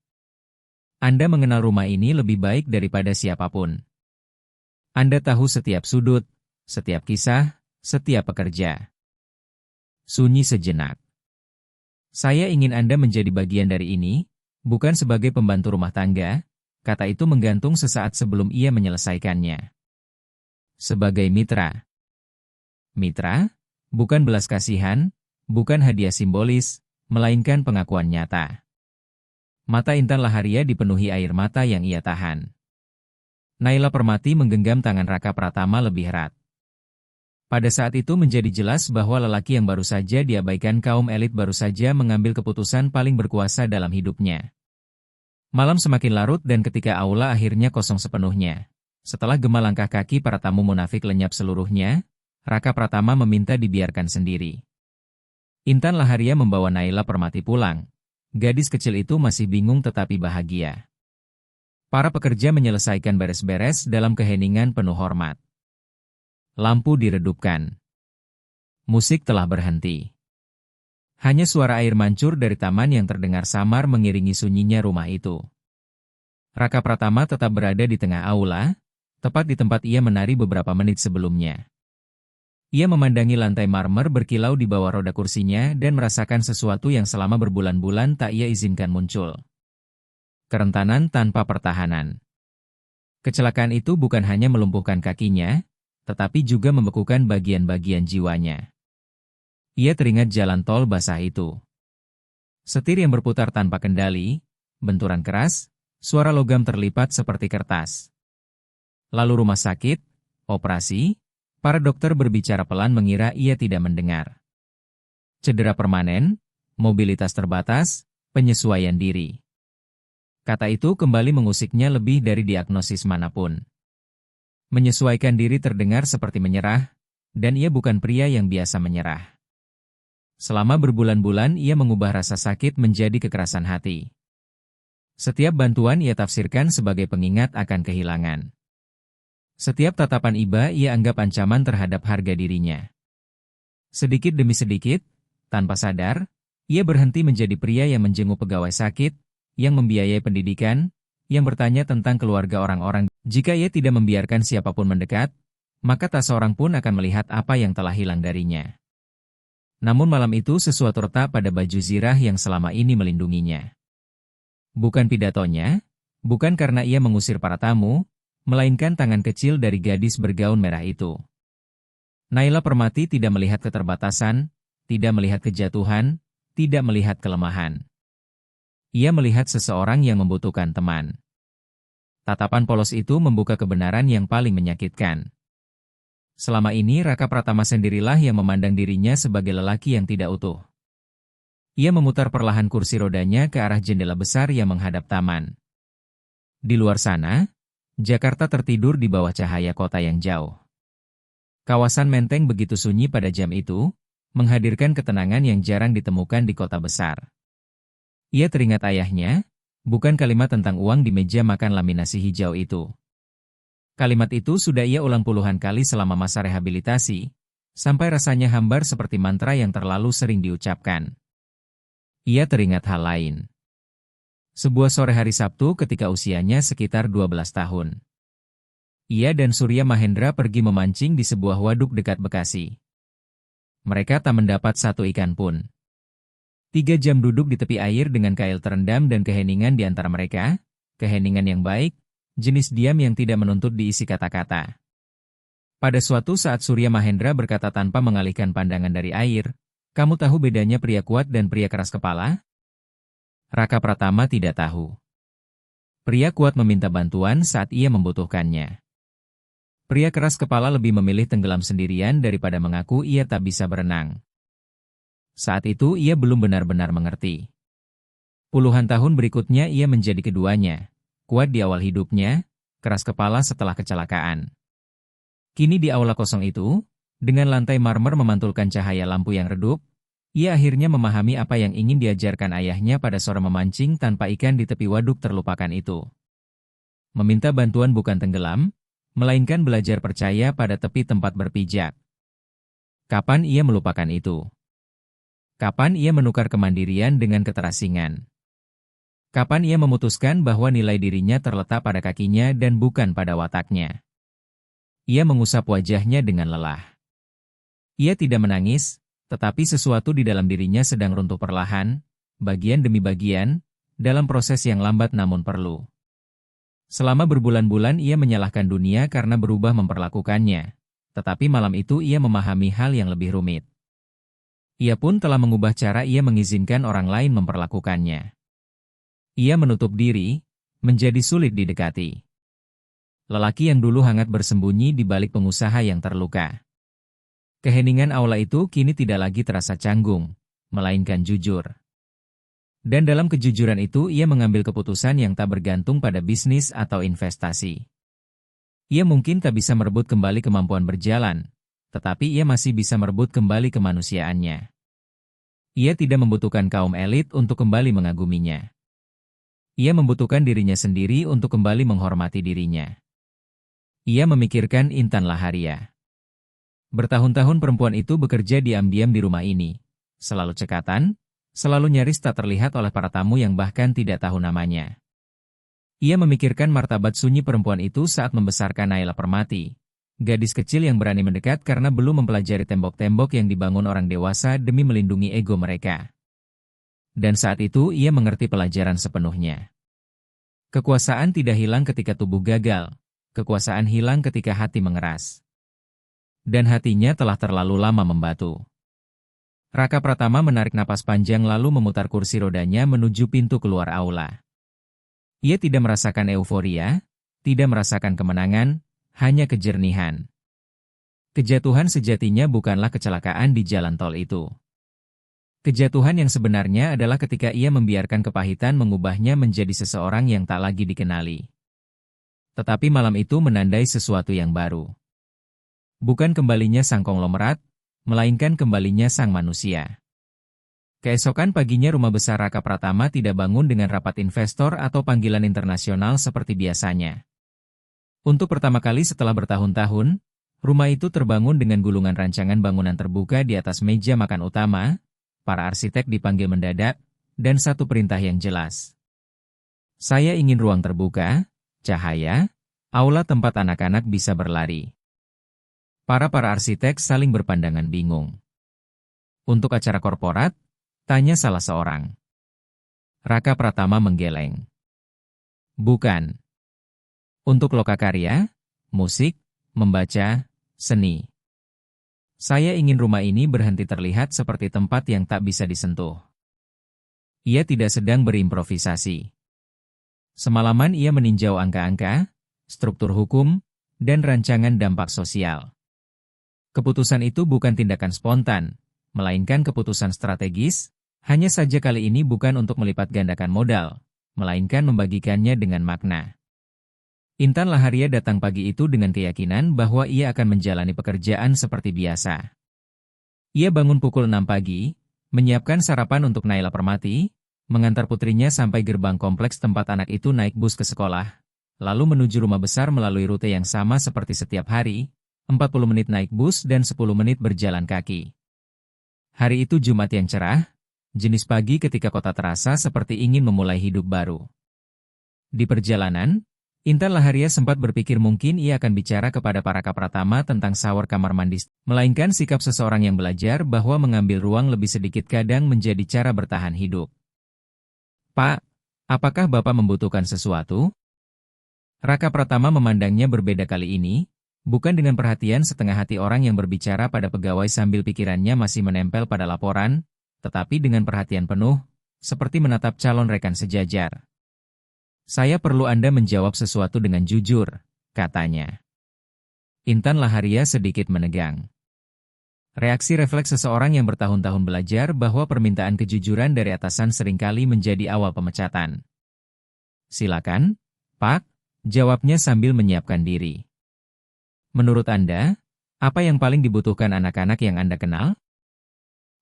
"Anda mengenal rumah ini lebih baik daripada siapapun. Anda tahu setiap sudut, setiap kisah, setiap pekerja." Sunyi sejenak. "Saya ingin Anda menjadi bagian dari ini, bukan sebagai pembantu rumah tangga," kata itu menggantung sesaat sebelum ia menyelesaikannya. "Sebagai mitra." Mitra? Bukan belas kasihan, bukan hadiah simbolis, melainkan pengakuan nyata. Mata Intan Laharia dipenuhi air mata yang ia tahan. Naila Permati menggenggam tangan Raka Pratama lebih erat. Pada saat itu menjadi jelas bahwa lelaki yang baru saja diabaikan kaum elit baru saja mengambil keputusan paling berkuasa dalam hidupnya. Malam semakin larut dan ketika aula akhirnya kosong sepenuhnya. Setelah gema langkah kaki para tamu munafik lenyap seluruhnya, Raka Pratama meminta dibiarkan sendiri. Intan Laharia membawa Naila Permati pulang. Gadis kecil itu masih bingung tetapi bahagia. Para pekerja menyelesaikan beres-beres dalam keheningan penuh hormat. Lampu diredupkan. Musik telah berhenti. Hanya suara air mancur dari taman yang terdengar samar mengiringi sunyinya rumah itu. Raka Pratama tetap berada di tengah aula, tepat di tempat ia menari beberapa menit sebelumnya. Ia memandangi lantai marmer berkilau di bawah roda kursinya dan merasakan sesuatu yang selama berbulan-bulan tak ia izinkan muncul. Kerentanan tanpa pertahanan. Kecelakaan itu bukan hanya melumpuhkan kakinya, tetapi juga membekukan bagian-bagian jiwanya. Ia teringat jalan tol basah itu. Setir yang berputar tanpa kendali, benturan keras, suara logam terlipat seperti kertas. Lalu rumah sakit, operasi, para dokter berbicara pelan mengira ia tidak mendengar. Cedera permanen, mobilitas terbatas, penyesuaian diri. Kata itu kembali mengusiknya lebih dari diagnosis manapun. Menyesuaikan diri terdengar seperti menyerah, dan ia bukan pria yang biasa menyerah. Selama berbulan-bulan ia mengubah rasa sakit menjadi kekerasan hati. Setiap bantuan ia tafsirkan sebagai pengingat akan kehilangan. Setiap tatapan iba ia anggap ancaman terhadap harga dirinya. Sedikit demi sedikit, tanpa sadar, ia berhenti menjadi pria yang menjenguk pegawai sakit, yang membiayai pendidikan, yang bertanya tentang keluarga orang-orang. Jika ia tidak membiarkan siapapun mendekat, maka tak seorang pun akan melihat apa yang telah hilang darinya. Namun malam itu sesuatu retak pada baju zirah yang selama ini melindunginya. Bukan pidatonya, bukan karena ia mengusir para tamu, melainkan tangan kecil dari gadis bergaun merah itu. Naila Permati tidak melihat keterbatasan, tidak melihat kejatuhan, tidak melihat kelemahan. Ia melihat seseorang yang membutuhkan teman. Tatapan polos itu membuka kebenaran yang paling menyakitkan. Selama ini Raka Pratama sendirilah yang memandang dirinya sebagai lelaki yang tidak utuh. Ia memutar perlahan kursi rodanya ke arah jendela besar yang menghadap taman. Di luar sana, Jakarta tertidur di bawah cahaya kota yang jauh. Kawasan Menteng begitu sunyi pada jam itu, menghadirkan ketenangan yang jarang ditemukan di kota besar. Ia teringat ayahnya, bukan kalimat tentang uang di meja makan laminasi hijau itu. Kalimat itu sudah ia ulang puluhan kali selama masa rehabilitasi, sampai rasanya hambar seperti mantra yang terlalu sering diucapkan. Ia teringat hal lain. Sebuah sore hari Sabtu ketika usianya sekitar 12 tahun. Ia dan Surya Mahendra pergi memancing di sebuah waduk dekat Bekasi. Mereka tak mendapat satu ikan pun. 3 jam duduk di tepi air dengan kail terendam dan keheningan di antara mereka, keheningan yang baik, jenis diam yang tidak menuntut diisi kata-kata. Pada suatu saat Surya Mahendra berkata tanpa mengalihkan pandangan dari air, "Kamu tahu bedanya pria kuat dan pria keras kepala?" Raka Pratama tidak tahu. Pria kuat meminta bantuan saat ia membutuhkannya. Pria keras kepala lebih memilih tenggelam sendirian daripada mengaku ia tak bisa berenang. Saat itu ia belum benar-benar mengerti. Puluhan tahun berikutnya ia menjadi keduanya. Kuat di awal hidupnya, keras kepala setelah kecelakaan. Kini di aula kosong itu, dengan lantai marmer memantulkan cahaya lampu yang redup, ia akhirnya memahami apa yang ingin diajarkan ayahnya pada sore memancing tanpa ikan di tepi waduk terlupakan itu. Meminta bantuan bukan tenggelam, melainkan belajar percaya pada tepi tempat berpijak. Kapan ia melupakan itu? Kapan ia menukar kemandirian dengan keterasingan? Kapan ia memutuskan bahwa nilai dirinya terletak pada kakinya dan bukan pada wataknya? Ia mengusap wajahnya dengan lelah. Ia tidak menangis, tetapi sesuatu di dalam dirinya sedang runtuh perlahan, bagian demi bagian, dalam proses yang lambat namun perlu. Selama berbulan-bulan ia menyalahkan dunia karena berubah memperlakukannya, tetapi malam itu ia memahami hal yang lebih rumit. Ia pun telah mengubah cara ia mengizinkan orang lain memperlakukannya. Ia menutup diri, menjadi sulit didekati. Lelaki yang dulu hangat bersembunyi di balik pengusaha yang terluka. Keheningan aula itu kini tidak lagi terasa canggung, melainkan jujur. Dan dalam kejujuran itu ia mengambil keputusan yang tak bergantung pada bisnis atau investasi. Ia mungkin tak bisa merebut kembali kemampuan berjalan, tetapi ia masih bisa merebut kembali kemanusiaannya. Ia tidak membutuhkan kaum elit untuk kembali mengaguminya. Ia membutuhkan dirinya sendiri untuk kembali menghormati dirinya. Ia memikirkan Intan Laharia. Bertahun-tahun perempuan itu bekerja diam-diam di rumah ini. Selalu cekatan, selalu nyaris tak terlihat oleh para tamu yang bahkan tidak tahu namanya. Ia memikirkan martabat sunyi perempuan itu saat membesarkan Naila Permati, Gadis kecil yang berani mendekat karena belum mempelajari tembok-tembok yang dibangun orang dewasa demi melindungi ego mereka. Dan saat itu ia mengerti pelajaran sepenuhnya. Kekuasaan tidak hilang ketika tubuh gagal. Kekuasaan hilang ketika hati mengeras. Dan hatinya telah terlalu lama membatu. Raka Pratama menarik napas panjang lalu memutar kursi rodanya menuju pintu keluar aula. Ia tidak merasakan euforia, tidak merasakan kemenangan, hanya kejernihan. Kejatuhan sejatinya bukanlah kecelakaan di jalan tol itu. Kejatuhan yang sebenarnya adalah ketika ia membiarkan kepahitan mengubahnya menjadi seseorang yang tak lagi dikenali. Tetapi malam itu menandai sesuatu yang baru. Bukan kembalinya sang konglomerat, melainkan kembalinya sang manusia. Keesokan paginya rumah besar Raka Pratama tidak bangun dengan rapat investor atau panggilan internasional seperti biasanya. Untuk pertama kali setelah bertahun-tahun, rumah itu terbangun dengan gulungan rancangan bangunan terbuka di atas meja makan utama, para arsitek dipanggil mendadak, dan satu perintah yang jelas. Saya ingin ruang terbuka, cahaya, aula tempat anak-anak bisa berlari. Para arsitek saling berpandangan bingung. Untuk acara korporat, tanya salah seorang. Raka Pratama menggeleng. Bukan. Untuk lokakarya, musik, membaca, seni. Saya ingin rumah ini berhenti terlihat seperti tempat yang tak bisa disentuh. Ia tidak sedang berimprovisasi. Semalaman ia meninjau angka-angka, struktur hukum, dan rancangan dampak sosial. Keputusan itu bukan tindakan spontan, melainkan keputusan strategis, hanya saja kali ini bukan untuk melipat gandakan modal, melainkan membagikannya dengan makna. Intan Laharia datang pagi itu dengan keyakinan bahwa ia akan menjalani pekerjaan seperti biasa. Ia bangun pukul 6 pagi, menyiapkan sarapan untuk Naila Permati, mengantar putrinya sampai gerbang kompleks tempat anak itu naik bus ke sekolah, lalu menuju rumah besar melalui rute yang sama seperti setiap hari, 40 menit naik bus dan 10 menit berjalan kaki. Hari itu Jumat yang cerah, jenis pagi ketika kota terasa seperti ingin memulai hidup baru. Di perjalanan, Intan Laharia sempat berpikir mungkin ia akan bicara kepada para Raka Pratama tentang shower kamar mandi, melainkan sikap seseorang yang belajar bahwa mengambil ruang lebih sedikit kadang menjadi cara bertahan hidup. Pak, apakah Bapak membutuhkan sesuatu? Raka Pratama memandangnya berbeda kali ini, bukan dengan perhatian setengah hati orang yang berbicara pada pegawai sambil pikirannya masih menempel pada laporan, tetapi dengan perhatian penuh, seperti menatap calon rekan sejajar. Saya perlu Anda menjawab sesuatu dengan jujur, katanya. Intan Laharia sedikit menegang. Reaksi refleks seseorang yang bertahun-tahun belajar bahwa permintaan kejujuran dari atasan seringkali menjadi awal pemecatan. Silakan, Pak, jawabnya sambil menyiapkan diri. Menurut Anda, apa yang paling dibutuhkan anak-anak yang Anda kenal?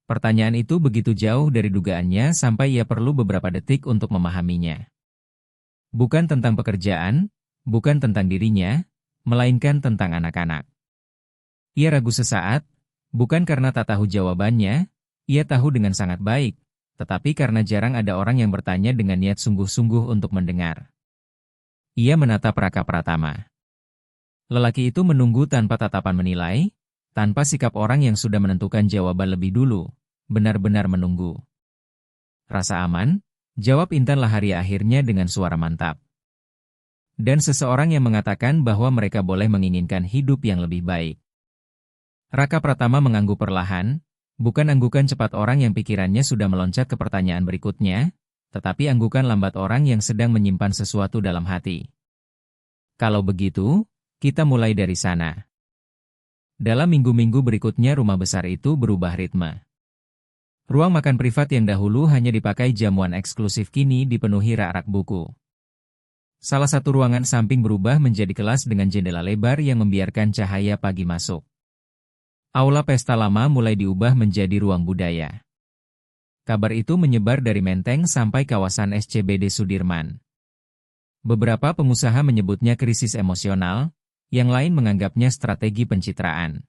Pertanyaan itu begitu jauh dari dugaannya sampai ia perlu beberapa detik untuk memahaminya. Bukan tentang pekerjaan, bukan tentang dirinya, melainkan tentang anak-anak. Ia ragu sesaat, bukan karena tak tahu jawabannya, ia tahu dengan sangat baik, tetapi karena jarang ada orang yang bertanya dengan niat sungguh-sungguh untuk mendengar. Ia menatap Raka Pratama. Lelaki itu menunggu tanpa tatapan menilai, tanpa sikap orang yang sudah menentukan jawaban lebih dulu, benar-benar menunggu. Rasa aman, jawab Intan Laharia akhirnya dengan suara mantap. Dan seseorang yang mengatakan bahwa mereka boleh menginginkan hidup yang lebih baik. Raka Pratama mengangguk perlahan, bukan anggukan cepat orang yang pikirannya sudah meloncat ke pertanyaan berikutnya, tetapi anggukan lambat orang yang sedang menyimpan sesuatu dalam hati. Kalau begitu, kita mulai dari sana. Dalam minggu-minggu berikutnya rumah besar itu berubah ritme. Ruang makan privat yang dahulu hanya dipakai jamuan eksklusif kini dipenuhi rak-rak buku. Salah satu ruangan samping berubah menjadi kelas dengan jendela lebar yang membiarkan cahaya pagi masuk. Aula pesta lama mulai diubah menjadi ruang budaya. Kabar itu menyebar dari Menteng sampai kawasan SCBD Sudirman. Beberapa pengusaha menyebutnya krisis emosional, yang lain menganggapnya strategi pencitraan.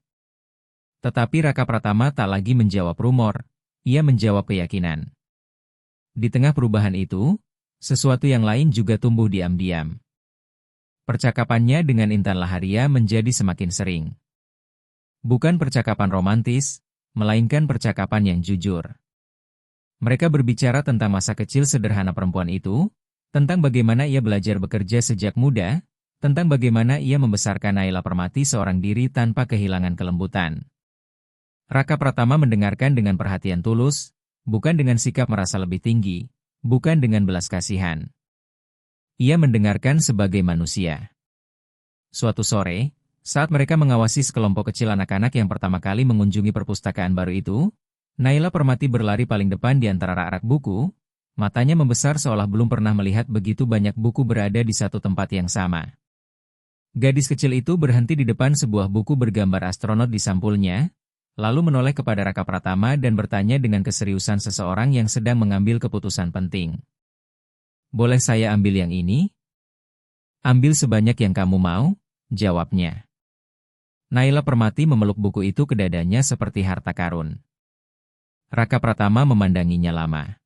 Tetapi Raka Pratama tak lagi menjawab rumor, ia menjawab keyakinan. Di tengah perubahan itu, sesuatu yang lain juga tumbuh diam-diam. Percakapannya dengan Intan Laharia menjadi semakin sering. Bukan percakapan romantis, melainkan percakapan yang jujur. Mereka berbicara tentang masa kecil sederhana perempuan itu, tentang bagaimana ia belajar bekerja sejak muda, tentang bagaimana ia membesarkan Naila Permati seorang diri tanpa kehilangan kelembutan. Raka Pratama mendengarkan dengan perhatian tulus, bukan dengan sikap merasa lebih tinggi, bukan dengan belas kasihan. Ia mendengarkan sebagai manusia. Suatu sore, saat mereka mengawasi sekelompok kecil anak-anak yang pertama kali mengunjungi perpustakaan baru itu, Naila Permati berlari paling depan di antara rak-rak buku, matanya membesar seolah belum pernah melihat begitu banyak buku berada di satu tempat yang sama. Gadis kecil itu berhenti di depan sebuah buku bergambar astronot di sampulnya, lalu menoleh kepada Raka Pratama dan bertanya dengan keseriusan seseorang yang sedang mengambil keputusan penting. "Boleh saya ambil yang ini?" "Ambil sebanyak yang kamu mau," jawabnya. Naila Permati memeluk buku itu ke dadanya seperti harta karun. Raka Pratama memandanginya lama.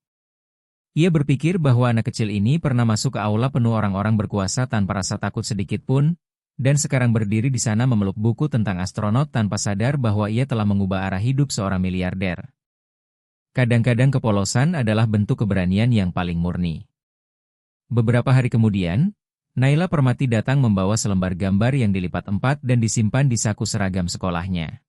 Ia berpikir bahwa anak kecil ini pernah masuk ke aula penuh orang-orang berkuasa tanpa rasa takut sedikit pun, dan sekarang berdiri di sana memeluk buku tentang astronot tanpa sadar bahwa ia telah mengubah arah hidup seorang miliarder. Kadang-kadang kepolosan adalah bentuk keberanian yang paling murni. Beberapa hari kemudian, Naila Permati datang membawa selembar gambar yang dilipat 4 dan disimpan di saku seragam sekolahnya.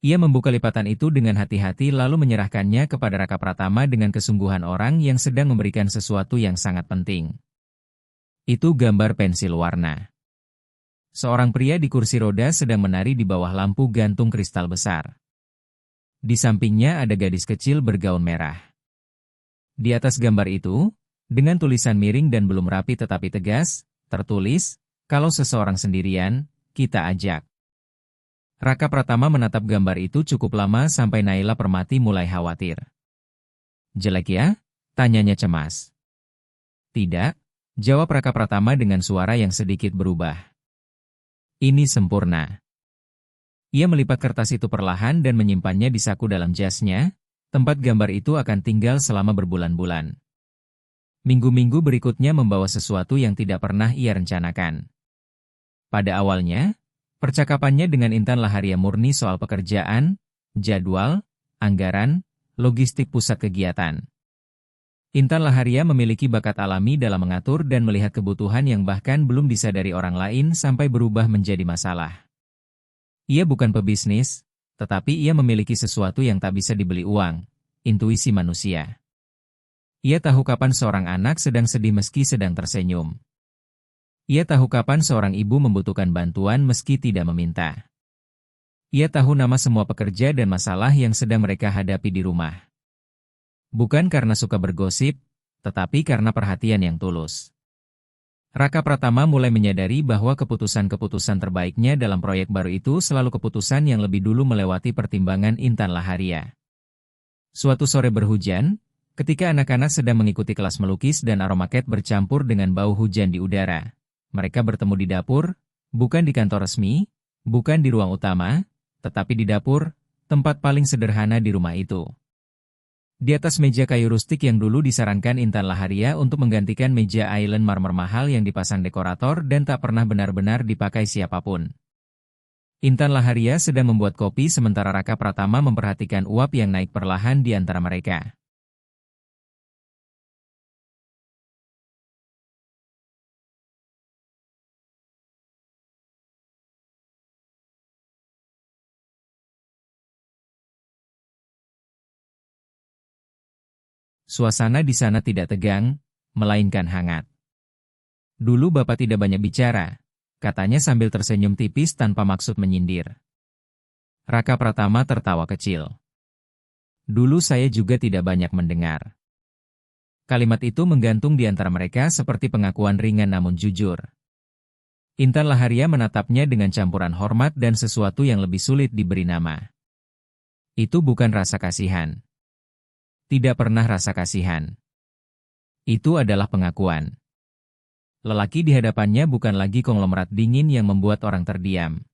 Ia membuka lipatan itu dengan hati-hati lalu menyerahkannya kepada Raka Pratama dengan kesungguhan orang yang sedang memberikan sesuatu yang sangat penting. Itu gambar pensil warna. Seorang pria di kursi roda sedang menari di bawah lampu gantung kristal besar. Di sampingnya ada gadis kecil bergaun merah. Di atas gambar itu, dengan tulisan miring dan belum rapi tetapi tegas, tertulis, "Kalau seseorang sendirian, kita ajak." Raka Pratama menatap gambar itu cukup lama sampai Naila Permati mulai khawatir. "Jelek ya?" tanyanya cemas. "Tidak," jawab Raka Pratama dengan suara yang sedikit berubah. "Ini sempurna." Ia melipat kertas itu perlahan dan menyimpannya di saku dalam jasnya, tempat gambar itu akan tinggal selama berbulan-bulan. Minggu-minggu berikutnya membawa sesuatu yang tidak pernah ia rencanakan. Pada awalnya, percakapannya dengan Intan Laharia murni soal pekerjaan, jadwal, anggaran, logistik pusat kegiatan. Intan Laharia memiliki bakat alami dalam mengatur dan melihat kebutuhan yang bahkan belum disadari orang lain sampai berubah menjadi masalah. Ia bukan pebisnis, tetapi ia memiliki sesuatu yang tak bisa dibeli uang, intuisi manusia. Ia tahu kapan seorang anak sedang sedih meski sedang tersenyum. Ia tahu kapan seorang ibu membutuhkan bantuan meski tidak meminta. Ia tahu nama semua pekerja dan masalah yang sedang mereka hadapi di rumah. Bukan karena suka bergosip, tetapi karena perhatian yang tulus. Raka Pratama mulai menyadari bahwa keputusan-keputusan terbaiknya dalam proyek baru itu selalu keputusan yang lebih dulu melewati pertimbangan Intan Laharia. Suatu sore berhujan, ketika anak-anak sedang mengikuti kelas melukis dan aroma cat bercampur dengan bau hujan di udara, mereka bertemu di dapur, bukan di kantor resmi, bukan di ruang utama, tetapi di dapur, tempat paling sederhana di rumah itu. Di atas meja kayu rustik yang dulu disarankan Intan Laharia untuk menggantikan meja island marmer mahal yang dipasang dekorator dan tak pernah benar-benar dipakai siapapun. Intan Laharia sedang membuat kopi sementara Raka Pratama memperhatikan uap yang naik perlahan di antara mereka. Suasana di sana tidak tegang, melainkan hangat. "Dulu Bapak tidak banyak bicara," katanya sambil tersenyum tipis tanpa maksud menyindir. Raka Pratama tertawa kecil. "Dulu saya juga tidak banyak mendengar." Kalimat itu menggantung di antara mereka seperti pengakuan ringan namun jujur. Intan Laharia menatapnya dengan campuran hormat dan sesuatu yang lebih sulit diberi nama. Itu bukan rasa kasihan. Tidak pernah rasa kasihan. Itu adalah pengakuan. Lelaki di hadapannya bukan lagi konglomerat dingin yang membuat orang terdiam.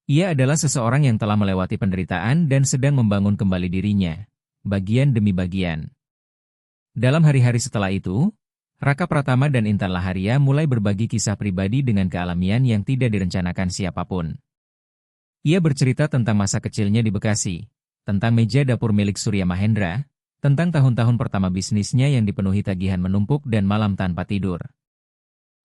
Ia adalah seseorang yang telah melewati penderitaan dan sedang membangun kembali dirinya, bagian demi bagian. Dalam hari-hari setelah itu, Raka Pratama dan Intan Laharia mulai berbagi kisah pribadi dengan kealamian yang tidak direncanakan siapapun. Ia bercerita tentang masa kecilnya di Bekasi, tentang meja dapur milik Surya Mahendra, tentang tahun-tahun pertama bisnisnya yang dipenuhi tagihan menumpuk dan malam tanpa tidur.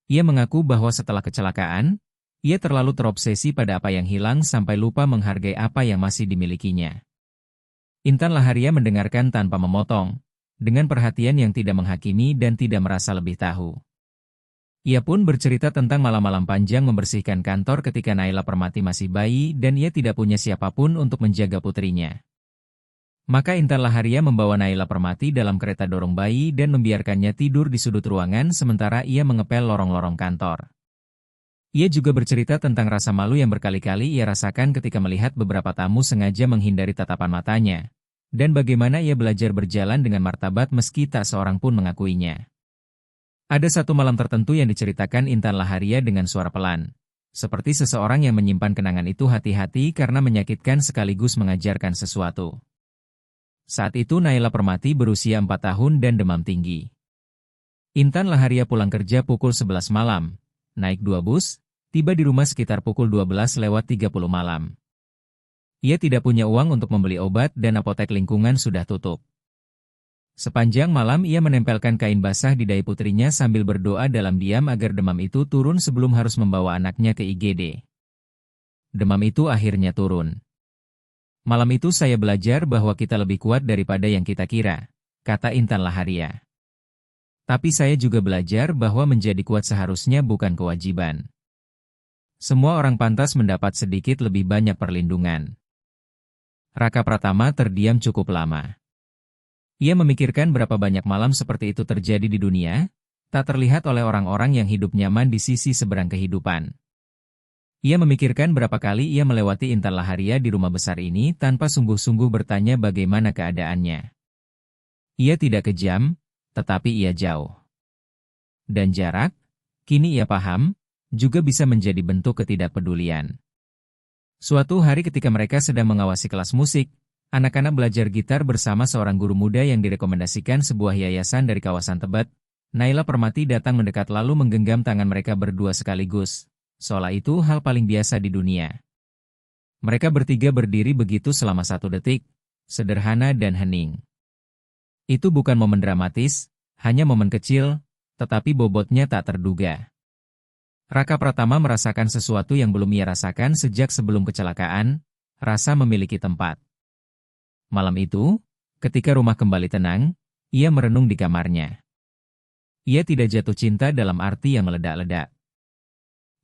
Ia mengaku bahwa setelah kecelakaan, ia terlalu terobsesi pada apa yang hilang sampai lupa menghargai apa yang masih dimilikinya. Intan Laharia mendengarkan tanpa memotong, dengan perhatian yang tidak menghakimi dan tidak merasa lebih tahu. Ia pun bercerita tentang malam-malam panjang membersihkan kantor ketika Naila Permati masih bayi dan ia tidak punya siapapun untuk menjaga putrinya. Maka Intan Laharia membawa Naila Permati dalam kereta dorong bayi dan membiarkannya tidur di sudut ruangan sementara ia mengepel lorong-lorong kantor. Ia juga bercerita tentang rasa malu yang berkali-kali ia rasakan ketika melihat beberapa tamu sengaja menghindari tatapan matanya, dan bagaimana ia belajar berjalan dengan martabat meski tak seorang pun mengakuinya. Ada satu malam tertentu yang diceritakan Intan Laharia dengan suara pelan, seperti seseorang yang menyimpan kenangan itu hati-hati karena menyakitkan sekaligus mengajarkan sesuatu. Saat itu Naila Permati berusia 4 tahun dan demam tinggi. Intan Laharia pulang kerja pukul 11 malam, naik 2 bus, tiba di rumah sekitar pukul 12:30 malam. Ia tidak punya uang untuk membeli obat dan apotek lingkungan sudah tutup. Sepanjang malam ia menempelkan kain basah di dahi putrinya sambil berdoa dalam diam agar demam itu turun sebelum harus membawa anaknya ke IGD. Demam itu akhirnya turun. Malam itu saya belajar bahwa kita lebih kuat daripada yang kita kira, kata Intan Laharia. Tapi saya juga belajar bahwa menjadi kuat seharusnya bukan kewajiban. Semua orang pantas mendapat sedikit lebih banyak perlindungan. Raka Pratama terdiam cukup lama. Ia memikirkan berapa banyak malam seperti itu terjadi di dunia, tak terlihat oleh orang-orang yang hidup nyaman di sisi seberang kehidupan. Ia memikirkan berapa kali ia melewati Intan Laharia di rumah besar ini tanpa sungguh-sungguh bertanya bagaimana keadaannya. Ia tidak kejam, tetapi ia jauh. Dan jarak, kini ia paham, juga bisa menjadi bentuk ketidakpedulian. Suatu hari ketika mereka sedang mengawasi kelas musik, anak-anak belajar gitar bersama seorang guru muda yang direkomendasikan sebuah yayasan dari kawasan Tebet, Naila Permati datang mendekat lalu menggenggam tangan mereka berdua sekaligus. Seolah itu hal paling biasa di dunia. Mereka bertiga berdiri begitu selama 1 detik, sederhana dan hening. Itu bukan momen dramatis, hanya momen kecil, tetapi bobotnya tak terduga. Raka Pratama merasakan sesuatu yang belum ia rasakan sejak sebelum kecelakaan, rasa memiliki tempat. Malam itu, ketika rumah kembali tenang, ia merenung di kamarnya. Ia tidak jatuh cinta dalam arti yang meledak-ledak.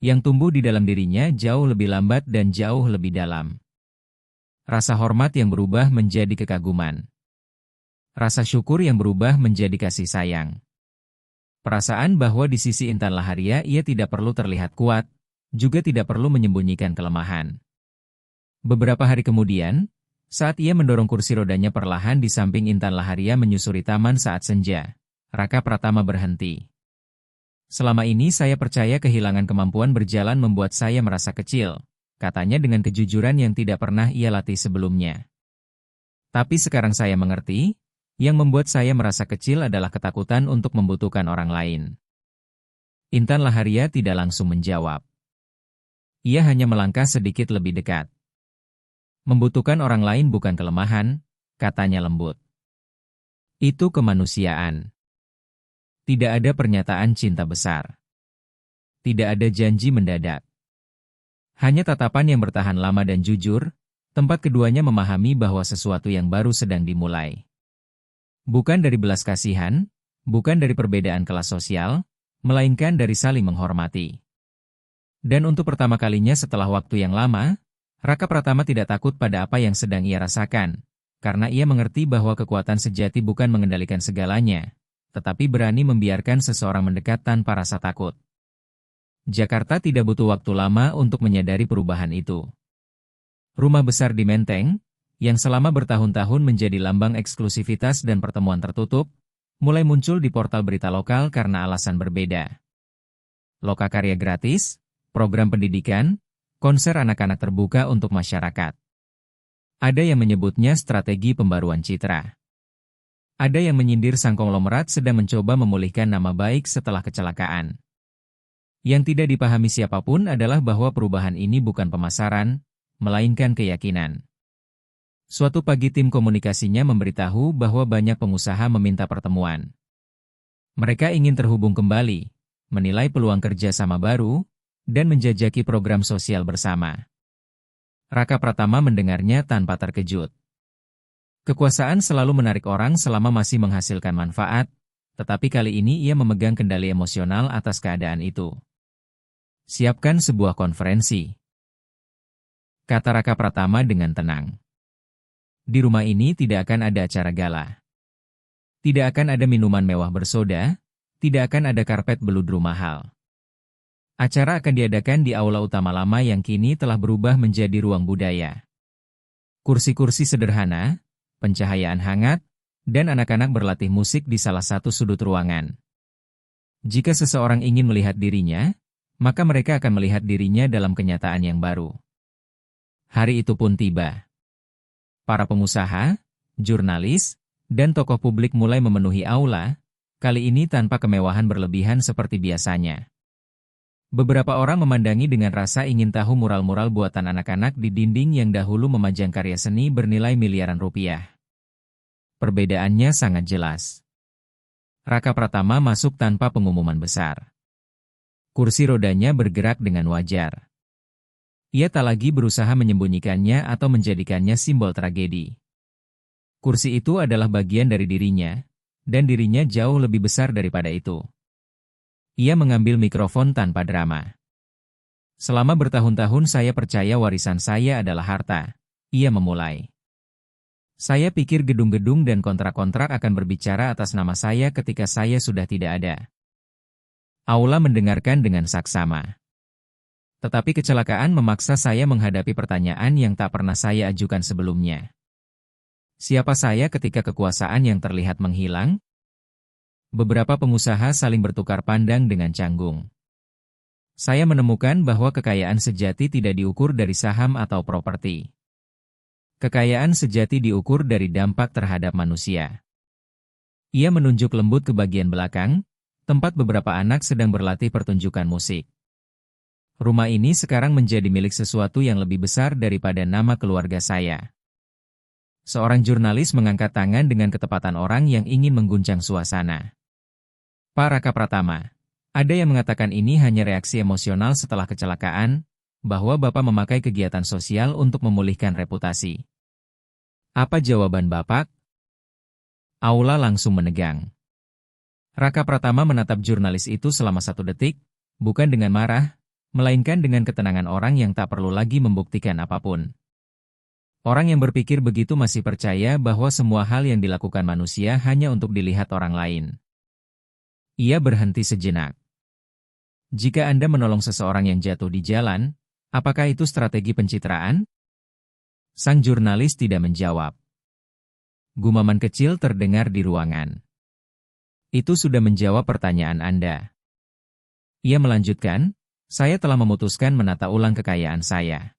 Yang tumbuh di dalam dirinya jauh lebih lambat dan jauh lebih dalam. Rasa hormat yang berubah menjadi kekaguman. Rasa syukur yang berubah menjadi kasih sayang. Perasaan bahwa di sisi Intan Laharia ia tidak perlu terlihat kuat, juga tidak perlu menyembunyikan kelemahan. Beberapa hari kemudian, saat ia mendorong kursi rodanya perlahan di samping Intan Laharia menyusuri taman saat senja, Raka Pratama berhenti. Selama ini saya percaya kehilangan kemampuan berjalan membuat saya merasa kecil, katanya dengan kejujuran yang tidak pernah ia latih sebelumnya. Tapi sekarang saya mengerti, yang membuat saya merasa kecil adalah ketakutan untuk membutuhkan orang lain. Intan Laharia tidak langsung menjawab. Ia hanya melangkah sedikit lebih dekat. Membutuhkan orang lain bukan kelemahan, katanya lembut. Itu kemanusiaan. Tidak ada pernyataan cinta besar. Tidak ada janji mendadak. Hanya tatapan yang bertahan lama dan jujur, tempat keduanya memahami bahwa sesuatu yang baru sedang dimulai. Bukan dari belas kasihan, bukan dari perbedaan kelas sosial, melainkan dari saling menghormati. Dan untuk pertama kalinya setelah waktu yang lama, Raka Pratama tidak takut pada apa yang sedang ia rasakan, karena ia mengerti bahwa kekuatan sejati bukan mengendalikan segalanya, tetapi berani membiarkan seseorang mendekat tanpa rasa takut. Jakarta tidak butuh waktu lama untuk menyadari perubahan itu. Rumah besar di Menteng, yang selama bertahun-tahun menjadi lambang eksklusivitas dan pertemuan tertutup, mulai muncul di portal berita lokal karena alasan berbeda. Lokakarya gratis, program pendidikan, konser anak-anak terbuka untuk masyarakat. Ada yang menyebutnya strategi pembaruan citra. Ada yang menyindir sang konglomerat sedang mencoba memulihkan nama baik setelah kecelakaan. Yang tidak dipahami siapapun adalah bahwa perubahan ini bukan pemasaran, melainkan keyakinan. Suatu pagi tim komunikasinya memberitahu bahwa banyak pengusaha meminta pertemuan. Mereka ingin terhubung kembali, menilai peluang kerja sama baru, dan menjajaki program sosial bersama. Raka Pratama mendengarnya tanpa terkejut. Kekuasaan selalu menarik orang selama masih menghasilkan manfaat, tetapi kali ini ia memegang kendali emosional atas keadaan itu. Siapkan sebuah konferensi, kata Raka Pratama dengan tenang. Di rumah ini tidak akan ada acara gala. Tidak akan ada minuman mewah bersoda, tidak akan ada karpet beludru mahal. Acara akan diadakan di aula utama lama yang kini telah berubah menjadi ruang budaya. Kursi-kursi sederhana, pencahayaan hangat, dan anak-anak berlatih musik di salah satu sudut ruangan. Jika seseorang ingin melihat dirinya, maka mereka akan melihat dirinya dalam kenyataan yang baru. Hari itu pun tiba. Para pengusaha, jurnalis, dan tokoh publik mulai memenuhi aula, kali ini tanpa kemewahan berlebihan seperti biasanya. Beberapa orang memandangi dengan rasa ingin tahu mural-mural buatan anak-anak di dinding yang dahulu memajang karya seni bernilai miliaran rupiah. Perbedaannya sangat jelas. Raka Pratama masuk tanpa pengumuman besar. Kursi rodanya bergerak dengan wajar. Ia tak lagi berusaha menyembunyikannya atau menjadikannya simbol tragedi. Kursi itu adalah bagian dari dirinya, dan dirinya jauh lebih besar daripada itu. Ia mengambil mikrofon tanpa drama. Selama bertahun-tahun saya percaya warisan saya adalah harta. Ia memulai. Saya pikir gedung-gedung dan kontrak-kontrak akan berbicara atas nama saya ketika saya sudah tidak ada. Aula mendengarkan dengan saksama. Tetapi kecelakaan memaksa saya menghadapi pertanyaan yang tak pernah saya ajukan sebelumnya. Siapa saya ketika kekuasaan yang terlihat menghilang? Beberapa pengusaha saling bertukar pandang dengan canggung. Saya menemukan bahwa kekayaan sejati tidak diukur dari saham atau properti. Kekayaan sejati diukur dari dampak terhadap manusia. Ia menunjuk lembut ke bagian belakang, tempat beberapa anak sedang berlatih pertunjukan musik. Rumah ini sekarang menjadi milik sesuatu yang lebih besar daripada nama keluarga saya. Seorang jurnalis mengangkat tangan dengan ketepatan orang yang ingin mengguncang suasana. Pak Raka Pratama, ada yang mengatakan ini hanya reaksi emosional setelah kecelakaan, bahwa Bapak memakai kegiatan sosial untuk memulihkan reputasi. Apa jawaban Bapak? Aula langsung menegang. Raka Pratama menatap jurnalis itu selama 1 detik, bukan dengan marah, melainkan dengan ketenangan orang yang tak perlu lagi membuktikan apapun. Orang yang berpikir begitu masih percaya bahwa semua hal yang dilakukan manusia hanya untuk dilihat orang lain. Ia berhenti sejenak. Jika Anda menolong seseorang yang jatuh di jalan, apakah itu strategi pencitraan? Sang jurnalis tidak menjawab. Gumaman kecil terdengar di ruangan. Itu sudah menjawab pertanyaan Anda. Ia melanjutkan, saya telah memutuskan menata ulang kekayaan saya.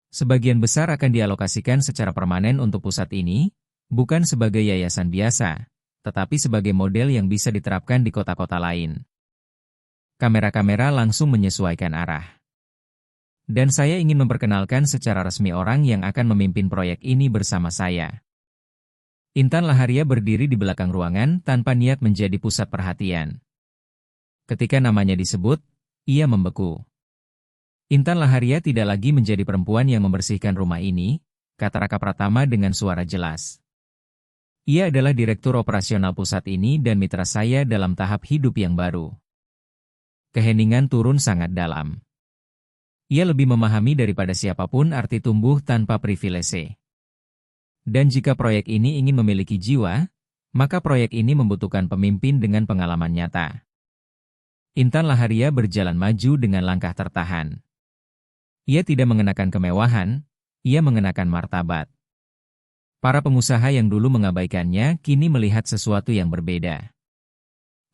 Sebagian besar akan dialokasikan secara permanen untuk pusat ini, bukan sebagai yayasan biasa, tetapi sebagai model yang bisa diterapkan di kota-kota lain. Kamera-kamera langsung menyesuaikan arah. Dan saya ingin memperkenalkan secara resmi orang yang akan memimpin proyek ini bersama saya. Intan Laharia berdiri di belakang ruangan tanpa niat menjadi pusat perhatian. Ketika namanya disebut, ia membeku. Intan Laharia tidak lagi menjadi perempuan yang membersihkan rumah ini, kata Raka Pratama dengan suara jelas. Ia adalah direktur operasional pusat ini dan mitra saya dalam tahap hidup yang baru. Keheningan turun sangat dalam. Ia lebih memahami daripada siapapun arti tumbuh tanpa privilese. Dan jika proyek ini ingin memiliki jiwa, maka proyek ini membutuhkan pemimpin dengan pengalaman nyata. Intan Laharia berjalan maju dengan langkah tertahan. Ia tidak mengenakan kemewahan, ia mengenakan martabat. Para pengusaha yang dulu mengabaikannya kini melihat sesuatu yang berbeda.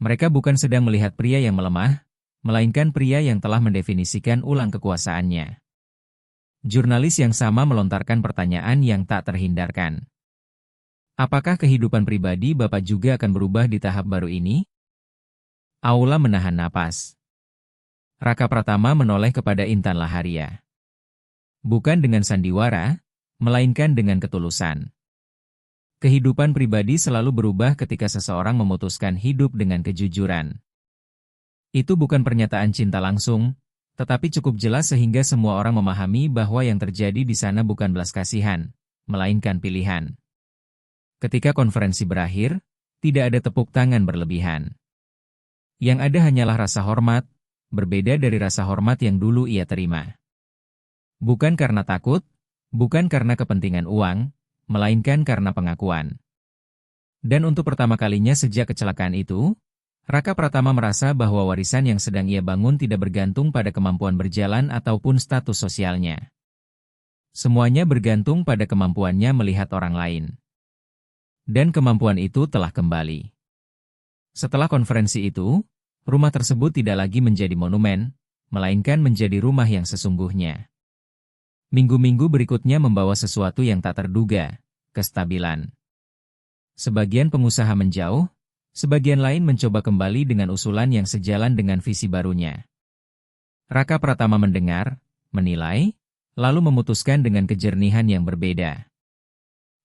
Mereka bukan sedang melihat pria yang melemah, melainkan pria yang telah mendefinisikan ulang kekuasaannya. Jurnalis yang sama melontarkan pertanyaan yang tak terhindarkan. Apakah kehidupan pribadi Bapak juga akan berubah di tahap baru ini? Aula menahan napas. Raka Pratama menoleh kepada Intan Laharia. Bukan dengan sandiwara, melainkan dengan ketulusan. Kehidupan pribadi selalu berubah ketika seseorang memutuskan hidup dengan kejujuran. Itu bukan pernyataan cinta langsung, tetapi cukup jelas sehingga semua orang memahami bahwa yang terjadi di sana bukan belas kasihan, melainkan pilihan. Ketika konferensi berakhir, tidak ada tepuk tangan berlebihan. Yang ada hanyalah rasa hormat, berbeda dari rasa hormat yang dulu ia terima. Bukan karena takut, bukan karena kepentingan uang, melainkan karena pengakuan. Dan untuk pertama kalinya sejak kecelakaan itu, Raka Pratama merasa bahwa warisan yang sedang ia bangun tidak bergantung pada kemampuan berjalan ataupun status sosialnya. Semuanya bergantung pada kemampuannya melihat orang lain. Dan kemampuan itu telah kembali. Setelah konferensi itu, rumah tersebut tidak lagi menjadi monumen, melainkan menjadi rumah yang sesungguhnya. Minggu-minggu berikutnya membawa sesuatu yang tak terduga, kestabilan. Sebagian pengusaha menjauh, sebagian lain mencoba kembali dengan usulan yang sejalan dengan visi barunya. Raka Pratama mendengar, menilai, lalu memutuskan dengan kejernihan yang berbeda.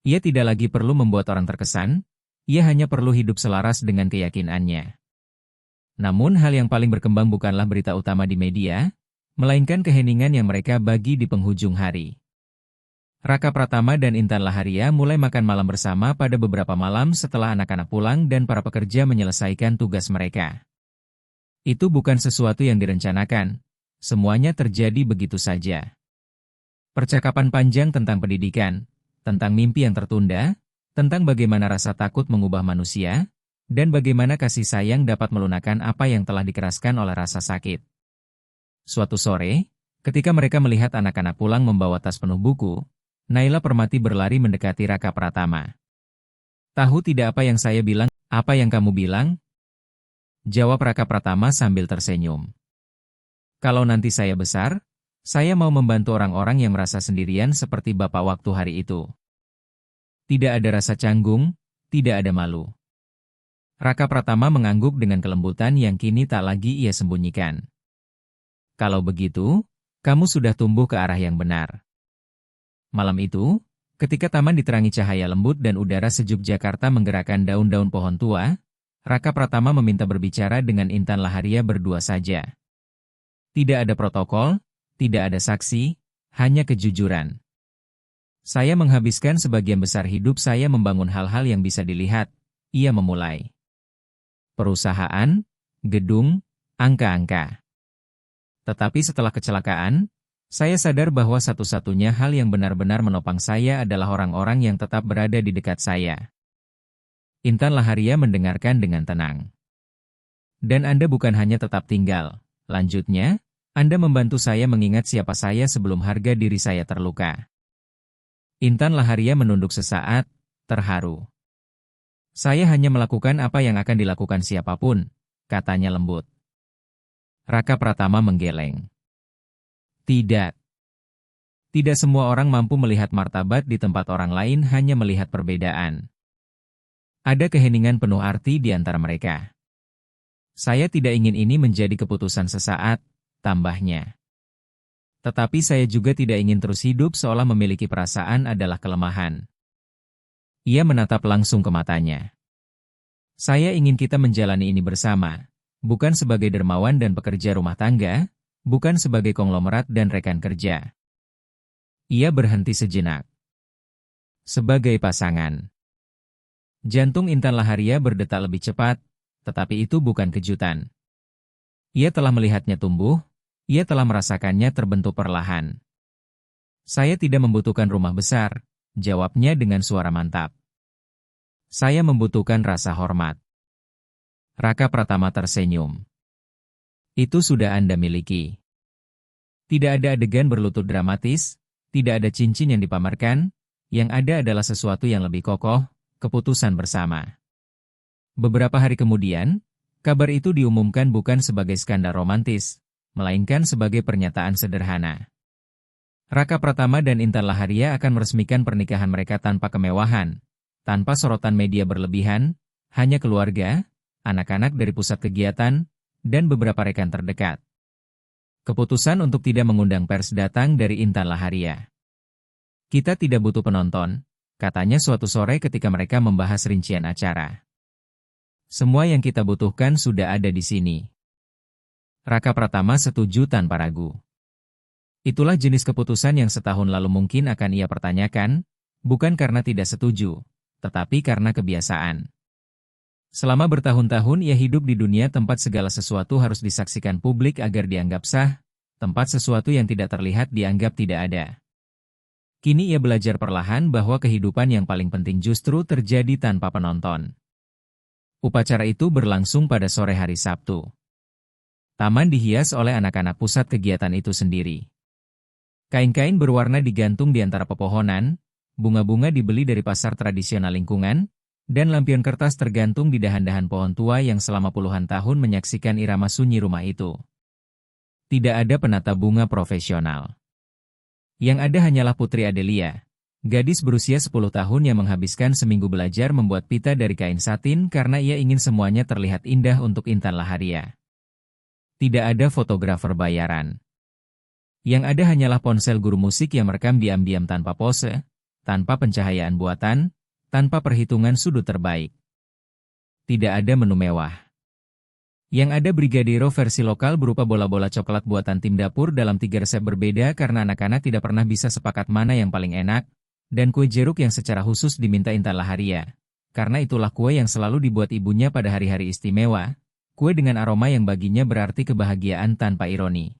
Ia tidak lagi perlu membuat orang terkesan, ia hanya perlu hidup selaras dengan keyakinannya. Namun hal yang paling berkembang bukanlah berita utama di media, melainkan keheningan yang mereka bagi di penghujung hari. Raka Pratama dan Intan Laharia mulai makan malam bersama pada beberapa malam setelah anak-anak pulang dan para pekerja menyelesaikan tugas mereka. Itu bukan sesuatu yang direncanakan, semuanya terjadi begitu saja. Percakapan panjang tentang pendidikan, tentang mimpi yang tertunda, tentang bagaimana rasa takut mengubah manusia, dan bagaimana kasih sayang dapat melunakkan apa yang telah dikeraskan oleh rasa sakit. Suatu sore, ketika mereka melihat anak-anak pulang membawa tas penuh buku, Naila Permati berlari mendekati Raka Pratama. "Tahu tidak apa yang saya bilang, apa yang kamu bilang?" Jawab Raka Pratama sambil tersenyum. "Kalau nanti saya besar, saya mau membantu orang-orang yang merasa sendirian seperti Bapak waktu hari itu." Tidak ada rasa canggung, tidak ada malu. Raka Pratama mengangguk dengan kelembutan yang kini tak lagi ia sembunyikan. "Kalau begitu, kamu sudah tumbuh ke arah yang benar." Malam itu, ketika taman diterangi cahaya lembut dan udara sejuk Jakarta menggerakkan daun-daun pohon tua, Raka Pratama meminta berbicara dengan Intan Laharia berdua saja. Tidak ada protokol, tidak ada saksi, hanya kejujuran. "Saya menghabiskan sebagian besar hidup saya membangun hal-hal yang bisa dilihat," ia memulai. "Perusahaan, gedung, angka-angka. Tetapi setelah kecelakaan, saya sadar bahwa satu-satunya hal yang benar-benar menopang saya adalah orang-orang yang tetap berada di dekat saya." Intan Laharia mendengarkan dengan tenang. "Dan Anda bukan hanya tetap tinggal, lanjutnya, Anda membantu saya mengingat siapa saya sebelum harga diri saya terluka." Intan Laharia menunduk sesaat, terharu. "Saya hanya melakukan apa yang akan dilakukan siapapun," katanya lembut. Raka Pratama menggeleng. Tidak. Tidak semua orang mampu melihat martabat di tempat orang lain hanya melihat perbedaan. Ada keheningan penuh arti di antara mereka. "Saya tidak ingin ini menjadi keputusan sesaat," tambahnya. "Tetapi saya juga tidak ingin terus hidup seolah memiliki perasaan adalah kelemahan." Ia menatap langsung ke matanya. "Saya ingin kita menjalani ini bersama. Bukan sebagai dermawan dan pekerja rumah tangga, bukan sebagai konglomerat dan rekan kerja." Ia berhenti sejenak. "Sebagai pasangan." Jantung Intan Laharia berdetak lebih cepat, tetapi itu bukan kejutan. Ia telah melihatnya tumbuh, ia telah merasakannya terbentuk perlahan. "Saya tidak membutuhkan rumah besar," jawabnya dengan suara mantap. "Saya membutuhkan rasa hormat." Raka Pratama tersenyum. "Itu sudah Anda miliki." Tidak ada adegan berlutut dramatis, tidak ada cincin yang dipamerkan, yang ada adalah sesuatu yang lebih kokoh, keputusan bersama. Beberapa hari kemudian, kabar itu diumumkan bukan sebagai skandal romantis, melainkan sebagai pernyataan sederhana. Raka Pratama dan Intan Laharia akan meresmikan pernikahan mereka tanpa kemewahan, tanpa sorotan media berlebihan, hanya keluarga, anak-anak dari pusat kegiatan, dan beberapa rekan terdekat. Keputusan untuk tidak mengundang pers datang dari Intan Laharia. Kita tidak butuh penonton, katanya suatu sore ketika mereka membahas rincian acara. Semua yang kita butuhkan sudah ada di sini. Raka Pratama setuju tanpa ragu. Itulah jenis keputusan yang setahun lalu mungkin akan ia pertanyakan, bukan karena tidak setuju, tetapi karena kebiasaan. Selama bertahun-tahun ia hidup di dunia tempat segala sesuatu harus disaksikan publik agar dianggap sah, tempat sesuatu yang tidak terlihat dianggap tidak ada. Kini ia belajar perlahan bahwa kehidupan yang paling penting justru terjadi tanpa penonton. Upacara itu berlangsung pada sore hari Sabtu. Taman dihias oleh anak-anak pusat kegiatan itu sendiri. Kain-kain berwarna digantung di antara pepohonan, bunga-bunga dibeli dari pasar tradisional lingkungan, dan lampion kertas tergantung di dahan-dahan pohon tua yang selama puluhan tahun menyaksikan irama sunyi rumah itu. Tidak ada penata bunga profesional. Yang ada hanyalah Putri Adelia, gadis berusia 10 tahun yang menghabiskan seminggu belajar membuat pita dari kain satin karena ia ingin semuanya terlihat indah untuk Intan Laharia. Tidak ada fotografer bayaran. Yang ada hanyalah ponsel guru musik yang merekam diam-diam tanpa pose, tanpa pencahayaan buatan, tanpa perhitungan sudut terbaik. Tidak ada menu mewah. Yang ada brigadeiro versi lokal berupa bola-bola coklat buatan tim dapur dalam 3 resep berbeda karena anak-anak tidak pernah bisa sepakat mana yang paling enak, dan kue jeruk yang secara khusus diminta Intan Laharia. Karena itulah kue yang selalu dibuat ibunya pada hari-hari istimewa, kue dengan aroma yang baginya berarti kebahagiaan tanpa ironi.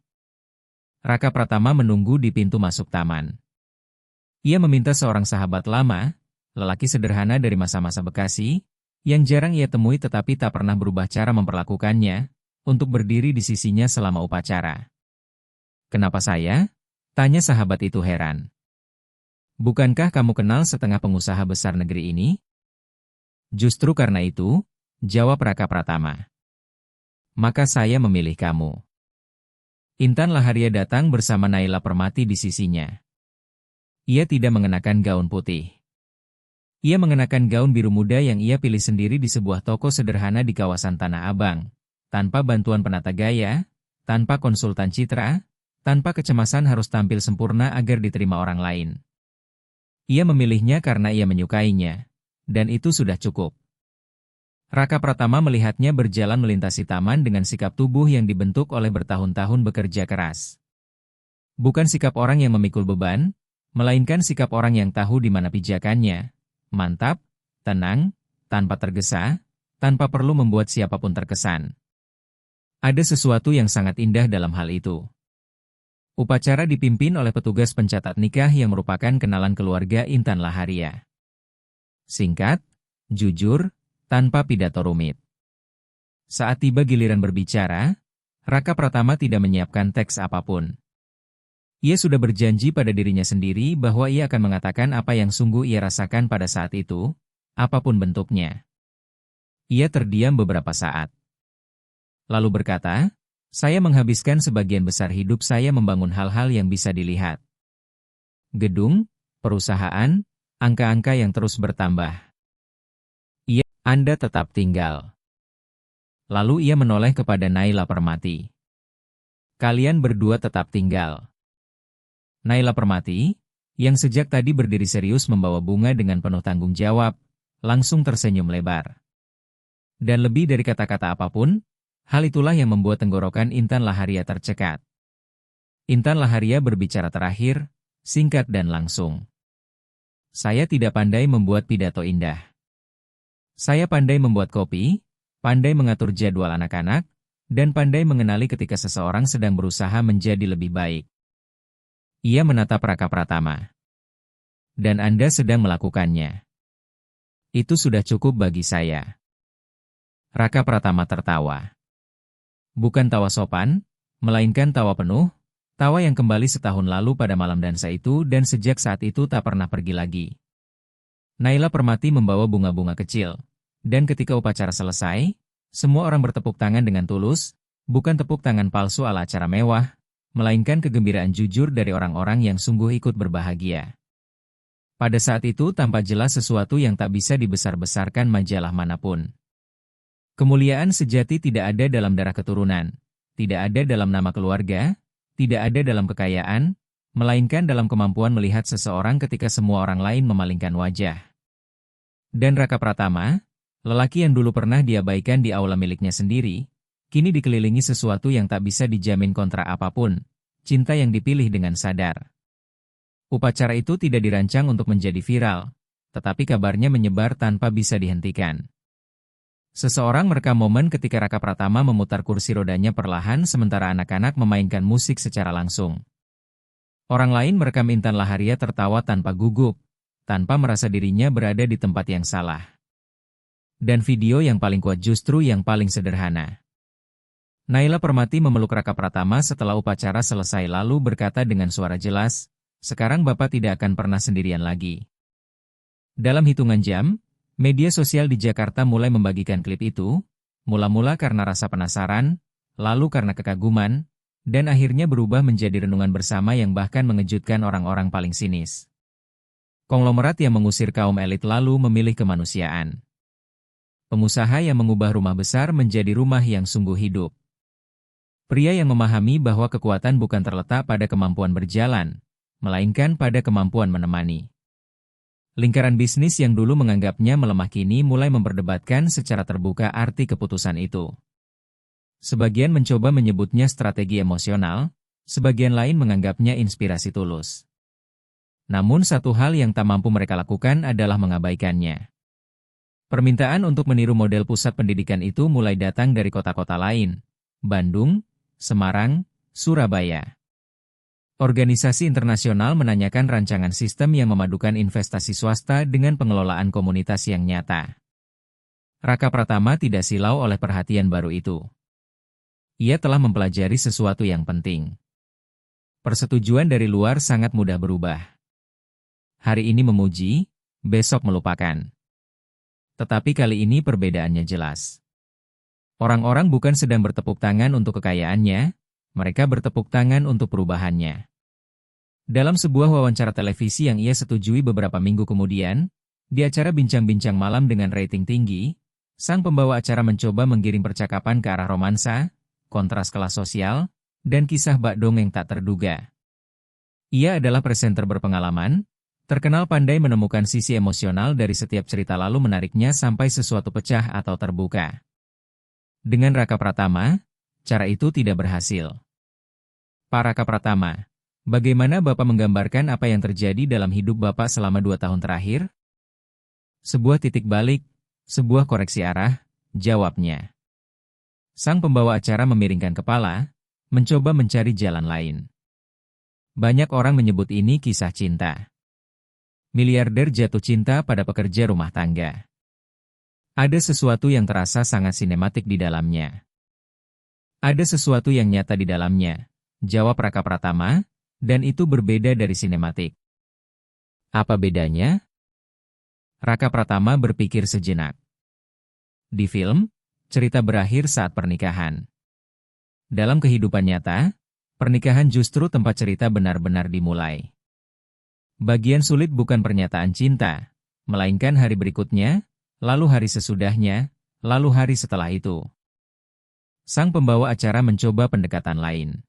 Raka Pratama menunggu di pintu masuk taman. Ia meminta seorang sahabat lama, lelaki sederhana dari masa-masa Bekasi, yang jarang ia temui tetapi tak pernah berubah cara memperlakukannya, untuk berdiri di sisinya selama upacara. "Kenapa saya?" tanya sahabat itu heran. "Bukankah kamu kenal setengah pengusaha besar negeri ini?" "Justru karena itu," jawab Raka Pratama. "Maka saya memilih kamu." Intan Laharia datang bersama Naila Permati di sisinya. Ia tidak mengenakan gaun putih. Ia mengenakan gaun biru muda yang ia pilih sendiri di sebuah toko sederhana di kawasan Tanah Abang, tanpa bantuan penata gaya, tanpa konsultan citra, tanpa kecemasan harus tampil sempurna agar diterima orang lain. Ia memilihnya karena ia menyukainya, dan itu sudah cukup. Raka Pratama melihatnya berjalan melintasi taman dengan sikap tubuh yang dibentuk oleh bertahun-tahun bekerja keras. Bukan sikap orang yang memikul beban, melainkan sikap orang yang tahu di mana pijakannya, mantap, tenang, tanpa tergesa, tanpa perlu membuat siapapun terkesan. Ada sesuatu yang sangat indah dalam hal itu. Upacara dipimpin oleh petugas pencatat nikah yang merupakan kenalan keluarga Intan Laharia. Singkat, jujur, tanpa pidato rumit. Saat tiba giliran berbicara, Raka Pratama tidak menyiapkan teks apapun. Ia sudah berjanji pada dirinya sendiri bahwa ia akan mengatakan apa yang sungguh ia rasakan pada saat itu, apapun bentuknya. Ia terdiam beberapa saat. Lalu berkata, "Saya menghabiskan sebagian besar hidup saya membangun hal-hal yang bisa dilihat. Gedung, perusahaan, angka-angka yang terus bertambah. Anda tetap tinggal." Lalu ia menoleh kepada Naila Permati. "Kalian berdua tetap tinggal." Naila Permati, yang sejak tadi berdiri serius membawa bunga dengan penuh tanggung jawab, langsung tersenyum lebar. Dan lebih dari kata-kata apapun, hal itulah yang membuat tenggorokan Intan Laharia tercekat. Intan Laharia berbicara terakhir, singkat dan langsung. "Saya tidak pandai membuat pidato indah. Saya pandai membuat kopi, pandai mengatur jadwal anak-anak, dan pandai mengenali ketika seseorang sedang berusaha menjadi lebih baik." Ia menatap Raka Pratama. "Dan Anda sedang melakukannya. Itu sudah cukup bagi saya." Raka Pratama tertawa. Bukan tawa sopan, melainkan tawa penuh, tawa yang kembali setahun lalu pada malam dansa itu dan sejak saat itu tak pernah pergi lagi. Naila Permati membawa bunga-bunga kecil. Dan ketika upacara selesai, semua orang bertepuk tangan dengan tulus, bukan tepuk tangan palsu ala acara mewah, melainkan kegembiraan jujur dari orang-orang yang sungguh ikut berbahagia. Pada saat itu tampak jelas sesuatu yang tak bisa dibesar-besarkan majalah manapun. Kemuliaan sejati tidak ada dalam darah keturunan, tidak ada dalam nama keluarga, tidak ada dalam kekayaan, melainkan dalam kemampuan melihat seseorang ketika semua orang lain memalingkan wajah. Dan Raka Pratama, lelaki yang dulu pernah diabaikan di aula miliknya sendiri, kini dikelilingi sesuatu yang tak bisa dijamin kontra apapun, cinta yang dipilih dengan sadar. Upacara itu tidak dirancang untuk menjadi viral, tetapi kabarnya menyebar tanpa bisa dihentikan. Seseorang merekam momen ketika Raka Pratama memutar kursi rodanya perlahan sementara anak-anak memainkan musik secara langsung. Orang lain merekam Intan Laharia tertawa tanpa gugup, tanpa merasa dirinya berada di tempat yang salah. Dan video yang paling kuat justru yang paling sederhana. Naila Permati memeluk Raka Pratama setelah upacara selesai lalu berkata dengan suara jelas, "Sekarang Bapak tidak akan pernah sendirian lagi." Dalam hitungan jam, media sosial di Jakarta mulai membagikan klip itu, mula-mula karena rasa penasaran, lalu karena kekaguman, dan akhirnya berubah menjadi renungan bersama yang bahkan mengejutkan orang-orang paling sinis. Konglomerat yang mengusir kaum elit lalu memilih kemanusiaan. Pengusaha yang mengubah rumah besar menjadi rumah yang sungguh hidup. Pria yang memahami bahwa kekuatan bukan terletak pada kemampuan berjalan, melainkan pada kemampuan menemani. Lingkaran bisnis yang dulu menganggapnya melemah kini mulai memperdebatkan secara terbuka arti keputusan itu. Sebagian mencoba menyebutnya strategi emosional, sebagian lain menganggapnya inspirasi tulus. Namun satu hal yang tak mampu mereka lakukan adalah mengabaikannya. Permintaan untuk meniru model pusat pendidikan itu mulai datang dari kota-kota lain, Bandung, Semarang, Surabaya. Organisasi internasional menanyakan rancangan sistem yang memadukan investasi swasta dengan pengelolaan komunitas yang nyata. Raka Pratama tidak silau oleh perhatian baru itu. Ia telah mempelajari sesuatu yang penting. Persetujuan dari luar sangat mudah berubah. Hari ini memuji, besok melupakan. Tetapi kali ini perbedaannya jelas. Orang-orang bukan sedang bertepuk tangan untuk kekayaannya, mereka bertepuk tangan untuk perubahannya. Dalam sebuah wawancara televisi yang ia setujui beberapa minggu kemudian, di acara bincang-bincang malam dengan rating tinggi, sang pembawa acara mencoba menggiring percakapan ke arah romansa, kontras kelas sosial, dan kisah bak dongeng tak terduga. Ia adalah presenter berpengalaman, terkenal pandai menemukan sisi emosional dari setiap cerita lalu menariknya sampai sesuatu pecah atau terbuka. Dengan Raka Pratama, cara itu tidak berhasil. Pak Raka Pratama, bagaimana Bapak menggambarkan apa yang terjadi dalam hidup Bapak selama 2 tahun terakhir? Sebuah titik balik, sebuah koreksi arah, jawabnya. Sang pembawa acara memiringkan kepala, mencoba mencari jalan lain. Banyak orang menyebut ini kisah cinta. Miliarder jatuh cinta pada pekerja rumah tangga. Ada sesuatu yang terasa sangat sinematik di dalamnya. Ada sesuatu yang nyata di dalamnya, jawab Raka Pratama, dan itu berbeda dari sinematik. Apa bedanya? Raka Pratama berpikir sejenak. Di film, cerita berakhir saat pernikahan. Dalam kehidupan nyata, pernikahan justru tempat cerita benar-benar dimulai. Bagian sulit bukan pernyataan cinta, melainkan hari berikutnya, lalu hari sesudahnya, lalu hari setelah itu. Sang pembawa acara mencoba pendekatan lain.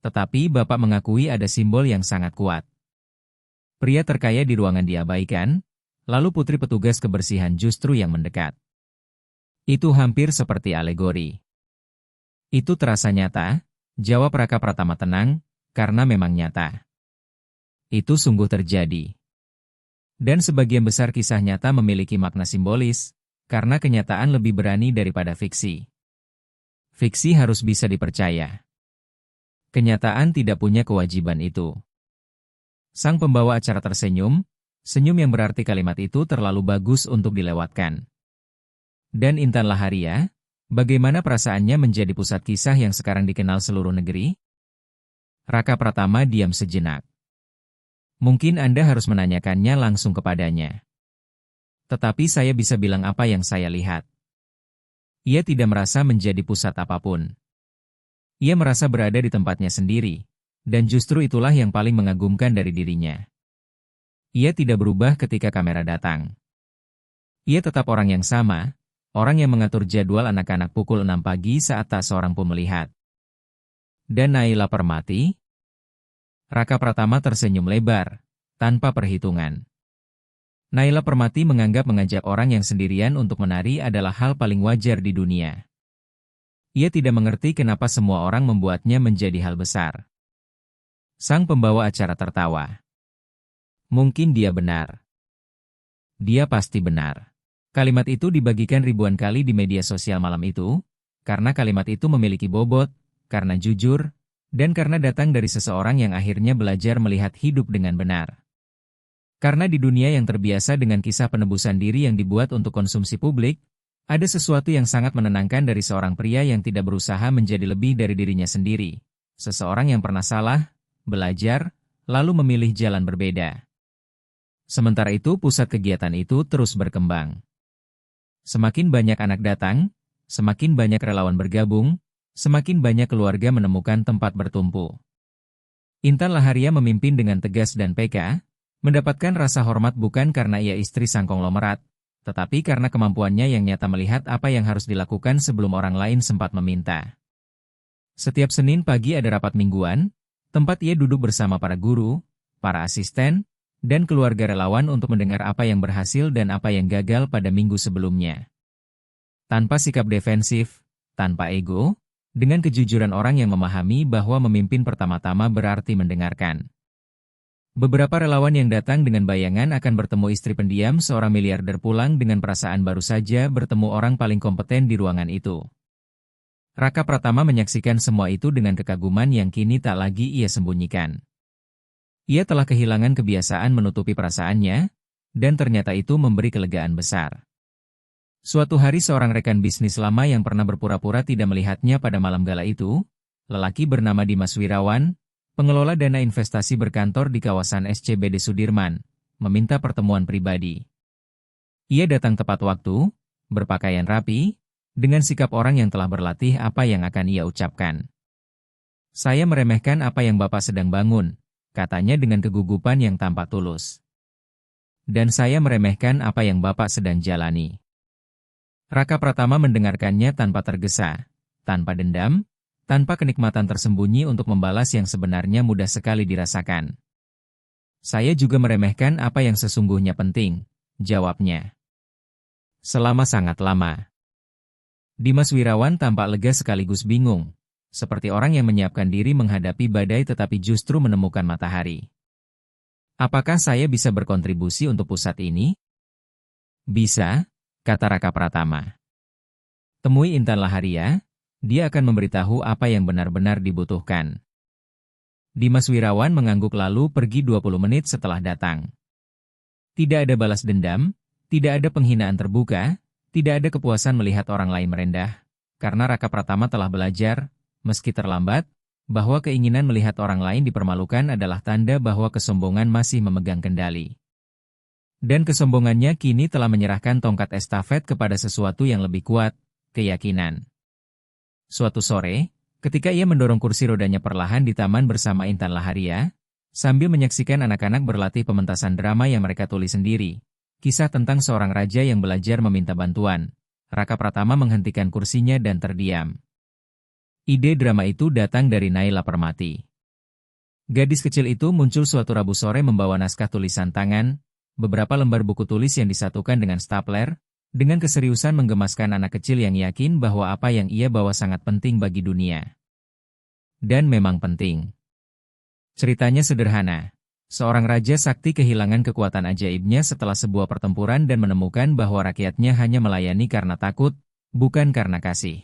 Tetapi Bapak mengakui ada simbol yang sangat kuat. Pria terkaya di ruangan diabaikan, lalu putri petugas kebersihan justru yang mendekat. Itu hampir seperti alegori. Itu terasa nyata, jawab Raka Pratama tenang, karena memang nyata. Itu sungguh terjadi. Dan sebagian besar kisah nyata memiliki makna simbolis, karena kenyataan lebih berani daripada fiksi. Fiksi harus bisa dipercaya. Kenyataan tidak punya kewajiban itu. Sang pembawa acara tersenyum, senyum yang berarti kalimat itu terlalu bagus untuk dilewatkan. Dan Intan Laharia, bagaimana perasaannya menjadi pusat kisah yang sekarang dikenal seluruh negeri? Raka Pratama diam sejenak. Mungkin Anda harus menanyakannya langsung kepadanya. Tetapi saya bisa bilang apa yang saya lihat. Ia tidak merasa menjadi pusat apapun. Ia merasa berada di tempatnya sendiri, dan justru itulah yang paling mengagumkan dari dirinya. Ia tidak berubah ketika kamera datang. Ia tetap orang yang sama, orang yang mengatur jadwal anak-anak pukul 6 pagi saat tak seorang pun melihat. Dan Naila Permati? Raka Pratama tersenyum lebar, tanpa perhitungan. Naila Permati menganggap mengajak orang yang sendirian untuk menari adalah hal paling wajar di dunia. Ia tidak mengerti kenapa semua orang membuatnya menjadi hal besar. Sang pembawa acara tertawa. Mungkin dia benar. Dia pasti benar. Kalimat itu dibagikan ribuan kali di media sosial malam itu, karena kalimat itu memiliki bobot, karena jujur, dan karena datang dari seseorang yang akhirnya belajar melihat hidup dengan benar. Karena di dunia yang terbiasa dengan kisah penebusan diri yang dibuat untuk konsumsi publik, ada sesuatu yang sangat menenangkan dari seorang pria yang tidak berusaha menjadi lebih dari dirinya sendiri. Seseorang yang pernah salah, belajar, lalu memilih jalan berbeda. Sementara itu pusat kegiatan itu terus berkembang. Semakin banyak anak datang, semakin banyak relawan bergabung, semakin banyak keluarga menemukan tempat bertumpu. Intan Laharia memimpin dengan tegas dan peka, mendapatkan rasa hormat bukan karena ia istri sang konglomerat, tetapi karena kemampuannya yang nyata melihat apa yang harus dilakukan sebelum orang lain sempat meminta. Setiap Senin pagi ada rapat mingguan, tempat ia duduk bersama para guru, para asisten, dan keluarga relawan untuk mendengar apa yang berhasil dan apa yang gagal pada minggu sebelumnya. Tanpa sikap defensif, tanpa ego, dengan kejujuran orang yang memahami bahwa memimpin pertama-tama berarti mendengarkan. Beberapa relawan yang datang dengan bayangan akan bertemu istri pendiam seorang miliarder pulang dengan perasaan baru saja bertemu orang paling kompeten di ruangan itu. Raka Pratama menyaksikan semua itu dengan kekaguman yang kini tak lagi ia sembunyikan. Ia telah kehilangan kebiasaan menutupi perasaannya, dan ternyata itu memberi kelegaan besar. Suatu hari seorang rekan bisnis lama yang pernah berpura-pura tidak melihatnya pada malam gala itu, lelaki bernama Dimas Wirawan, pengelola dana investasi berkantor di kawasan SCBD Sudirman, meminta pertemuan pribadi. Ia datang tepat waktu, berpakaian rapi, dengan sikap orang yang telah berlatih apa yang akan ia ucapkan. Saya meremehkan apa yang Bapak sedang bangun, katanya dengan kegugupan yang tampak tulus. Dan saya meremehkan apa yang Bapak sedang jalani. Raka Pratama mendengarkannya tanpa tergesa, tanpa dendam, tanpa kenikmatan tersembunyi untuk membalas yang sebenarnya mudah sekali dirasakan. Saya juga meremehkan apa yang sesungguhnya penting, jawabnya. Selama sangat lama. Dimas Wirawan tampak lega sekaligus bingung, seperti orang yang menyiapkan diri menghadapi badai tetapi justru menemukan matahari. Apakah saya bisa berkontribusi untuk pusat ini? Bisa, kata Raka Pratama. Temui Intan Laharia, dia akan memberitahu apa yang benar-benar dibutuhkan. Dimas Wirawan mengangguk lalu pergi 20 menit setelah datang. Tidak ada balas dendam, tidak ada penghinaan terbuka, tidak ada kepuasan melihat orang lain merendah, karena Raka Pratama telah belajar, meski terlambat, bahwa keinginan melihat orang lain dipermalukan adalah tanda bahwa kesombongan masih memegang kendali. Dan kesombongannya kini telah menyerahkan tongkat estafet kepada sesuatu yang lebih kuat, keyakinan. Suatu sore, ketika ia mendorong kursi rodanya perlahan di taman bersama Intan Laharia, sambil menyaksikan anak-anak berlatih pementasan drama yang mereka tulis sendiri, kisah tentang seorang raja yang belajar meminta bantuan, Raka Pratama menghentikan kursinya dan terdiam. Ide drama itu datang dari Naila Permati. Gadis kecil itu muncul suatu Rabu sore membawa naskah tulisan tangan, beberapa lembar buku tulis yang disatukan dengan stapler, dengan keseriusan menggemaskan anak kecil yang yakin bahwa apa yang ia bawa sangat penting bagi dunia. Dan memang penting. Ceritanya sederhana. Seorang raja sakti kehilangan kekuatan ajaibnya setelah sebuah pertempuran dan menemukan bahwa rakyatnya hanya melayani karena takut, bukan karena kasih.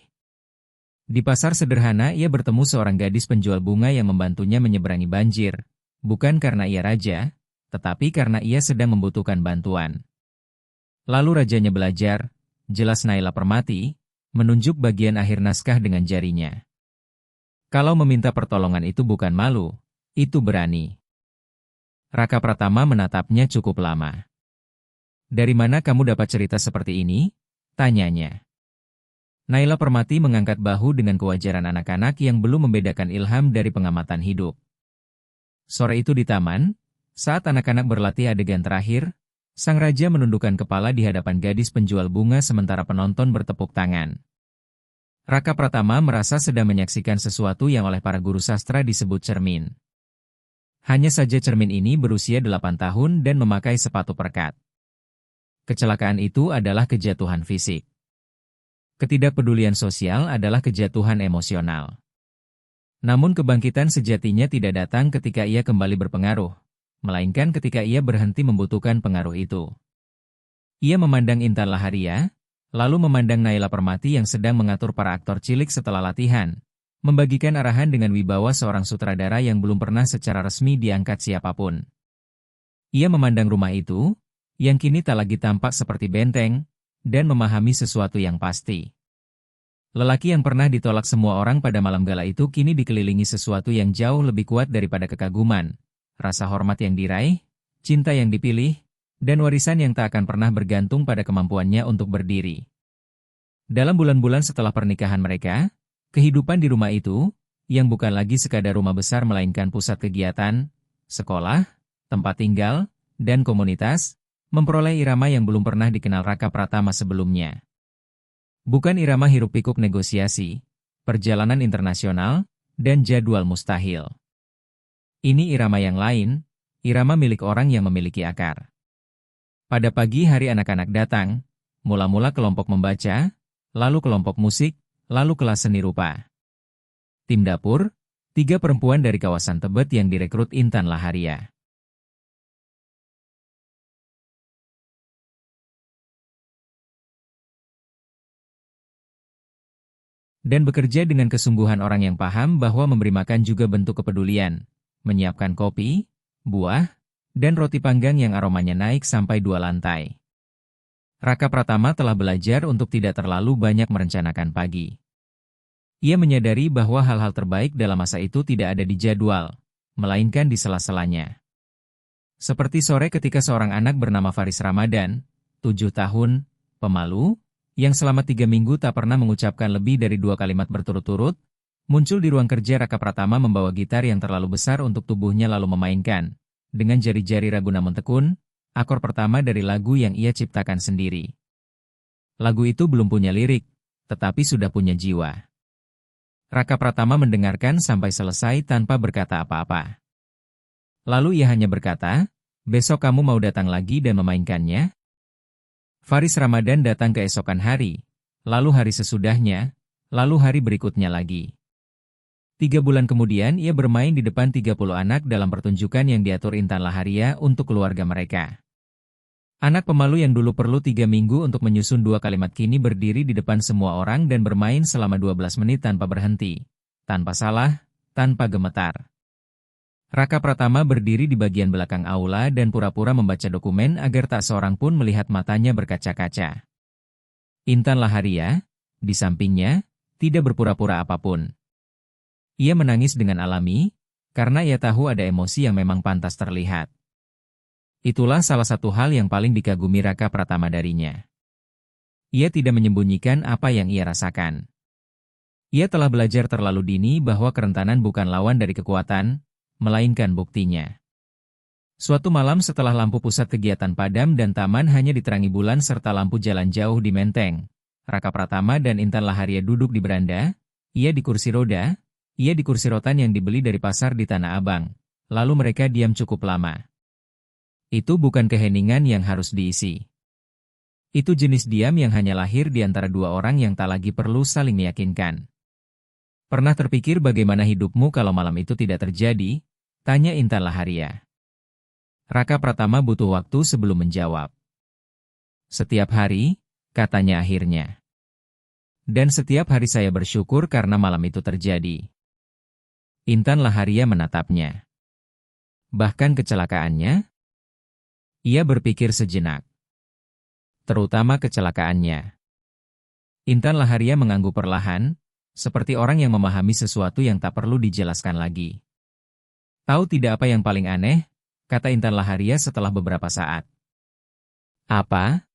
Di pasar sederhana ia bertemu seorang gadis penjual bunga yang membantunya menyeberangi banjir, bukan karena ia raja, tetapi karena ia sedang membutuhkan bantuan. Lalu rajanya belajar, jelas Naila Permati, menunjuk bagian akhir naskah dengan jarinya. Kalau meminta pertolongan itu bukan malu, itu berani. Raka Pratama menatapnya cukup lama. Dari mana kamu dapat cerita seperti ini? Tanyanya. Naila Permati mengangkat bahu dengan kewajaran anak-anak yang belum membedakan ilham dari pengamatan hidup. Sore itu di taman, Saat anak-anak berlatih adegan terakhir, sang raja menundukkan kepala di hadapan gadis penjual bunga sementara penonton bertepuk tangan. Raka Pratama merasa sedang menyaksikan sesuatu yang oleh para guru sastra disebut cermin. Hanya saja cermin ini berusia 8 tahun dan memakai sepatu perkat. Kecelakaan itu adalah kejatuhan fisik. Ketidakpedulian sosial adalah kejatuhan emosional. Namun kebangkitan sejatinya tidak datang ketika ia kembali berpengaruh, melainkan ketika ia berhenti membutuhkan pengaruh itu. Ia memandang Intan Laharia, lalu memandang Naila Permati yang sedang mengatur para aktor cilik setelah latihan, membagikan arahan dengan wibawa seorang sutradara yang belum pernah secara resmi diangkat siapapun. Ia memandang rumah itu, yang kini tak lagi tampak seperti benteng, dan memahami sesuatu yang pasti. Lelaki yang pernah ditolak semua orang pada malam gala itu kini dikelilingi sesuatu yang jauh lebih kuat daripada kekaguman, rasa hormat yang diraih, cinta yang dipilih, dan warisan yang tak akan pernah bergantung pada kemampuannya untuk berdiri. Dalam bulan-bulan setelah pernikahan mereka, kehidupan di rumah itu, yang bukan lagi sekadar rumah besar melainkan pusat kegiatan, sekolah, tempat tinggal, dan komunitas, memperoleh irama yang belum pernah dikenal Raka Pratama sebelumnya. Bukan irama hiruk-pikuk negosiasi, perjalanan internasional, dan jadwal mustahil. Ini irama yang lain, irama milik orang yang memiliki akar. Pada pagi hari anak-anak datang, mula-mula kelompok membaca, lalu kelompok musik, lalu kelas seni rupa. Tim dapur, 3 perempuan dari kawasan Tebet yang direkrut Intan Laharia. Dan bekerja dengan kesungguhan orang yang paham bahwa memberi makan juga bentuk kepedulian, menyiapkan kopi, buah, dan roti panggang yang aromanya naik sampai 2 lantai. Raka Pratama telah belajar untuk tidak terlalu banyak merencanakan pagi. Ia menyadari bahwa hal-hal terbaik dalam masa itu tidak ada di jadwal, melainkan di sela-selanya. Seperti sore ketika seorang anak bernama Faris Ramadan, 7 tahun, pemalu, yang selama 3 minggu tak pernah mengucapkan lebih dari 2 kalimat berturut-turut, muncul di ruang kerja Raka Pratama membawa gitar yang terlalu besar untuk tubuhnya lalu memainkan, dengan jari-jari ragu namun tekun, akor pertama dari lagu yang ia ciptakan sendiri. Lagu itu belum punya lirik, tetapi sudah punya jiwa. Raka Pratama mendengarkan sampai selesai tanpa berkata apa-apa. Lalu ia hanya berkata, "Besok kamu mau datang lagi dan memainkannya?" Faris Ramadan datang keesokan hari, lalu hari sesudahnya, lalu hari berikutnya lagi. 3 bulan kemudian ia bermain di depan 30 anak dalam pertunjukan yang diatur Intan Laharia untuk keluarga mereka. Anak pemalu yang dulu perlu 3 minggu untuk menyusun 2 kalimat kini berdiri di depan semua orang dan bermain selama 12 menit tanpa berhenti, tanpa salah, tanpa gemetar. Raka Pratama berdiri di bagian belakang aula dan pura-pura membaca dokumen agar tak seorang pun melihat matanya berkaca-kaca. Intan Laharia, di sampingnya, tidak berpura-pura apapun. Ia menangis dengan alami, karena ia tahu ada emosi yang memang pantas terlihat. Itulah salah satu hal yang paling dikagumi Raka Pratama darinya. Ia tidak menyembunyikan apa yang ia rasakan. Ia telah belajar terlalu dini bahwa kerentanan bukan lawan dari kekuatan, melainkan buktinya. Suatu malam setelah lampu pusat kegiatan padam dan taman hanya diterangi bulan serta lampu jalan jauh di Menteng, Raka Pratama dan Intan Laharia duduk di beranda, ia di kursi roda, ia di kursi rotan yang dibeli dari pasar di Tanah Abang, lalu mereka diam cukup lama. Itu bukan keheningan yang harus diisi. Itu jenis diam yang hanya lahir di antara 2 orang yang tak lagi perlu saling meyakinkan. Pernah terpikir bagaimana hidupmu kalau malam itu tidak terjadi? Tanya Intan Laharia. Raka Pratama butuh waktu sebelum menjawab. Setiap hari, katanya akhirnya. Dan setiap hari saya bersyukur karena malam itu terjadi. Intan Laharia menatapnya. Bahkan kecelakaannya? Ia berpikir sejenak. Terutama kecelakaannya. Intan Laharia mengangguk perlahan, seperti orang yang memahami sesuatu yang tak perlu dijelaskan lagi. Tahu tidak apa yang paling aneh? Kata Intan Laharia setelah beberapa saat. Apa?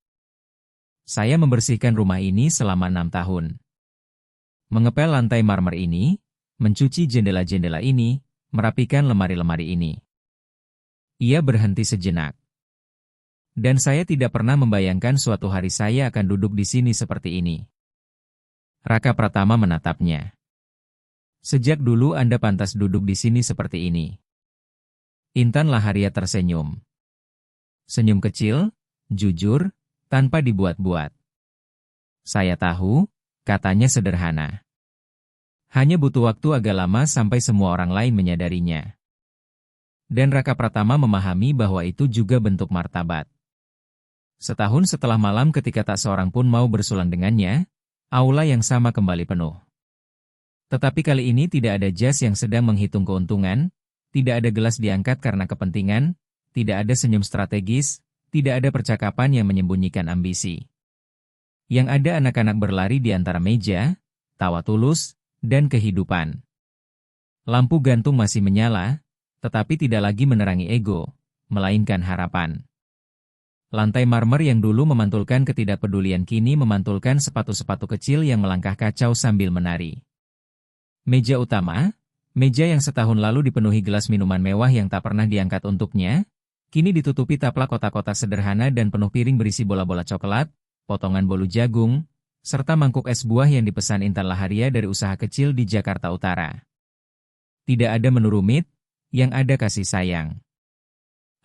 Saya membersihkan rumah ini selama 6 tahun. Mengepel lantai marmer ini, mencuci jendela-jendela ini, merapikan lemari-lemari ini. Ia berhenti sejenak. Dan saya tidak pernah membayangkan suatu hari saya akan duduk di sini seperti ini. Raka Pratama menatapnya. Sejak dulu Anda pantas duduk di sini seperti ini. Intan Laharia tersenyum. Senyum kecil, jujur, tanpa dibuat-buat. Saya tahu, katanya sederhana. Hanya butuh waktu agak lama sampai semua orang lain menyadarinya. Dan Raka Pratama memahami bahwa itu juga bentuk martabat. Setahun setelah malam ketika tak seorang pun mau bersulang dengannya, aula yang sama kembali penuh. Tetapi kali ini tidak ada jas yang sedang menghitung keuntungan, tidak ada gelas diangkat karena kepentingan, tidak ada senyum strategis, tidak ada percakapan yang menyembunyikan ambisi. Yang ada anak-anak berlari di antara meja, tawa tulus, dan kehidupan. Lampu gantung masih menyala, tetapi tidak lagi menerangi ego, melainkan harapan. Lantai marmer yang dulu memantulkan ketidakpedulian kini memantulkan sepatu-sepatu kecil yang melangkah kacau sambil menari. Meja utama, meja yang setahun lalu dipenuhi gelas minuman mewah yang tak pernah diangkat untuknya, kini ditutupi taplak kotak-kotak sederhana dan penuh piring berisi bola-bola coklat, potongan bolu jagung, serta mangkuk es buah yang dipesan Intan Laharia dari usaha kecil di Jakarta Utara. Tidak ada menu rumit, yang ada kasih sayang.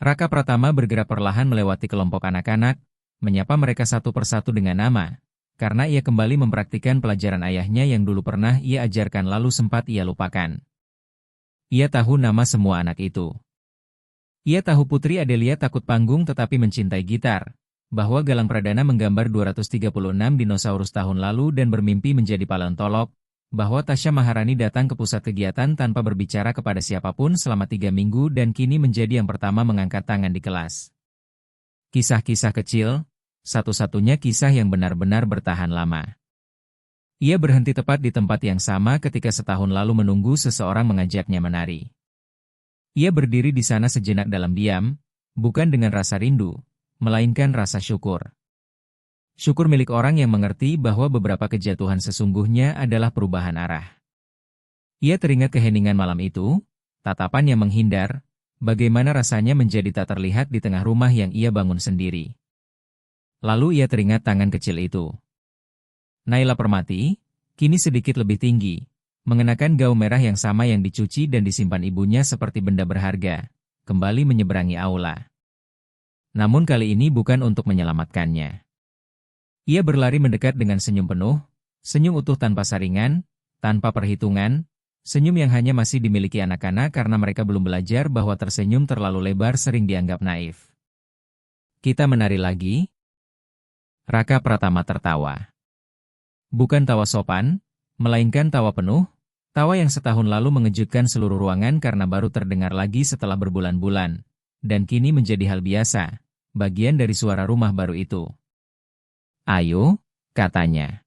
Raka Pratama bergerak perlahan melewati kelompok anak-anak, menyapa mereka satu persatu dengan nama, karena ia kembali mempraktikkan pelajaran ayahnya yang dulu pernah ia ajarkan lalu sempat ia lupakan. Ia tahu nama semua anak itu. Ia tahu Putri Adelia takut panggung tetapi mencintai gitar, bahwa Galang Pradana menggambar 236 dinosaurus tahun lalu dan bermimpi menjadi paleontolog, bahwa Tasya Maharani datang ke pusat kegiatan tanpa berbicara kepada siapapun selama 3 minggu dan kini menjadi yang pertama mengangkat tangan di kelas. Kisah-kisah kecil, satu-satunya kisah yang benar-benar bertahan lama. Ia berhenti tepat di tempat yang sama ketika setahun lalu menunggu seseorang mengajaknya menari. Ia berdiri di sana sejenak dalam diam, bukan dengan rasa rindu, melainkan rasa syukur. Syukur milik orang yang mengerti bahwa beberapa kejatuhan sesungguhnya adalah perubahan arah. Ia teringat keheningan malam itu, tatapan yang menghindar, bagaimana rasanya menjadi tak terlihat di tengah rumah yang ia bangun sendiri. Lalu ia teringat tangan kecil itu. Naila Permati, kini sedikit lebih tinggi, mengenakan gaun merah yang sama yang dicuci dan disimpan ibunya seperti benda berharga, kembali menyeberangi aula. Namun kali ini bukan untuk menyelamatkannya. Ia berlari mendekat dengan senyum penuh, senyum utuh tanpa saringan, tanpa perhitungan, senyum yang hanya masih dimiliki anak-anak karena mereka belum belajar bahwa tersenyum terlalu lebar sering dianggap naif. Kita menari lagi? Raka Pratama tertawa. Bukan tawa sopan, melainkan tawa penuh, tawa yang setahun lalu mengejutkan seluruh ruangan karena baru terdengar lagi setelah berbulan-bulan. Dan kini menjadi hal biasa, bagian dari suara rumah baru itu. Ayo, katanya.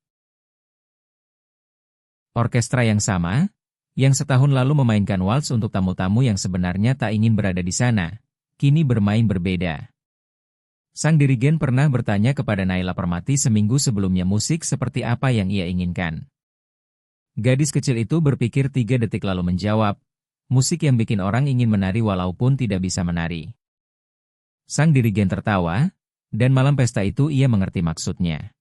Orkestra yang sama, yang setahun lalu memainkan waltz untuk tamu-tamu yang sebenarnya tak ingin berada di sana, kini bermain berbeda. Sang dirigen pernah bertanya kepada Naila Permati seminggu sebelumnya musik seperti apa yang ia inginkan. Gadis kecil itu berpikir 3 detik lalu menjawab, musik yang bikin orang ingin menari walaupun tidak bisa menari. Sang dirigen tertawa, dan malam pesta itu ia mengerti maksudnya.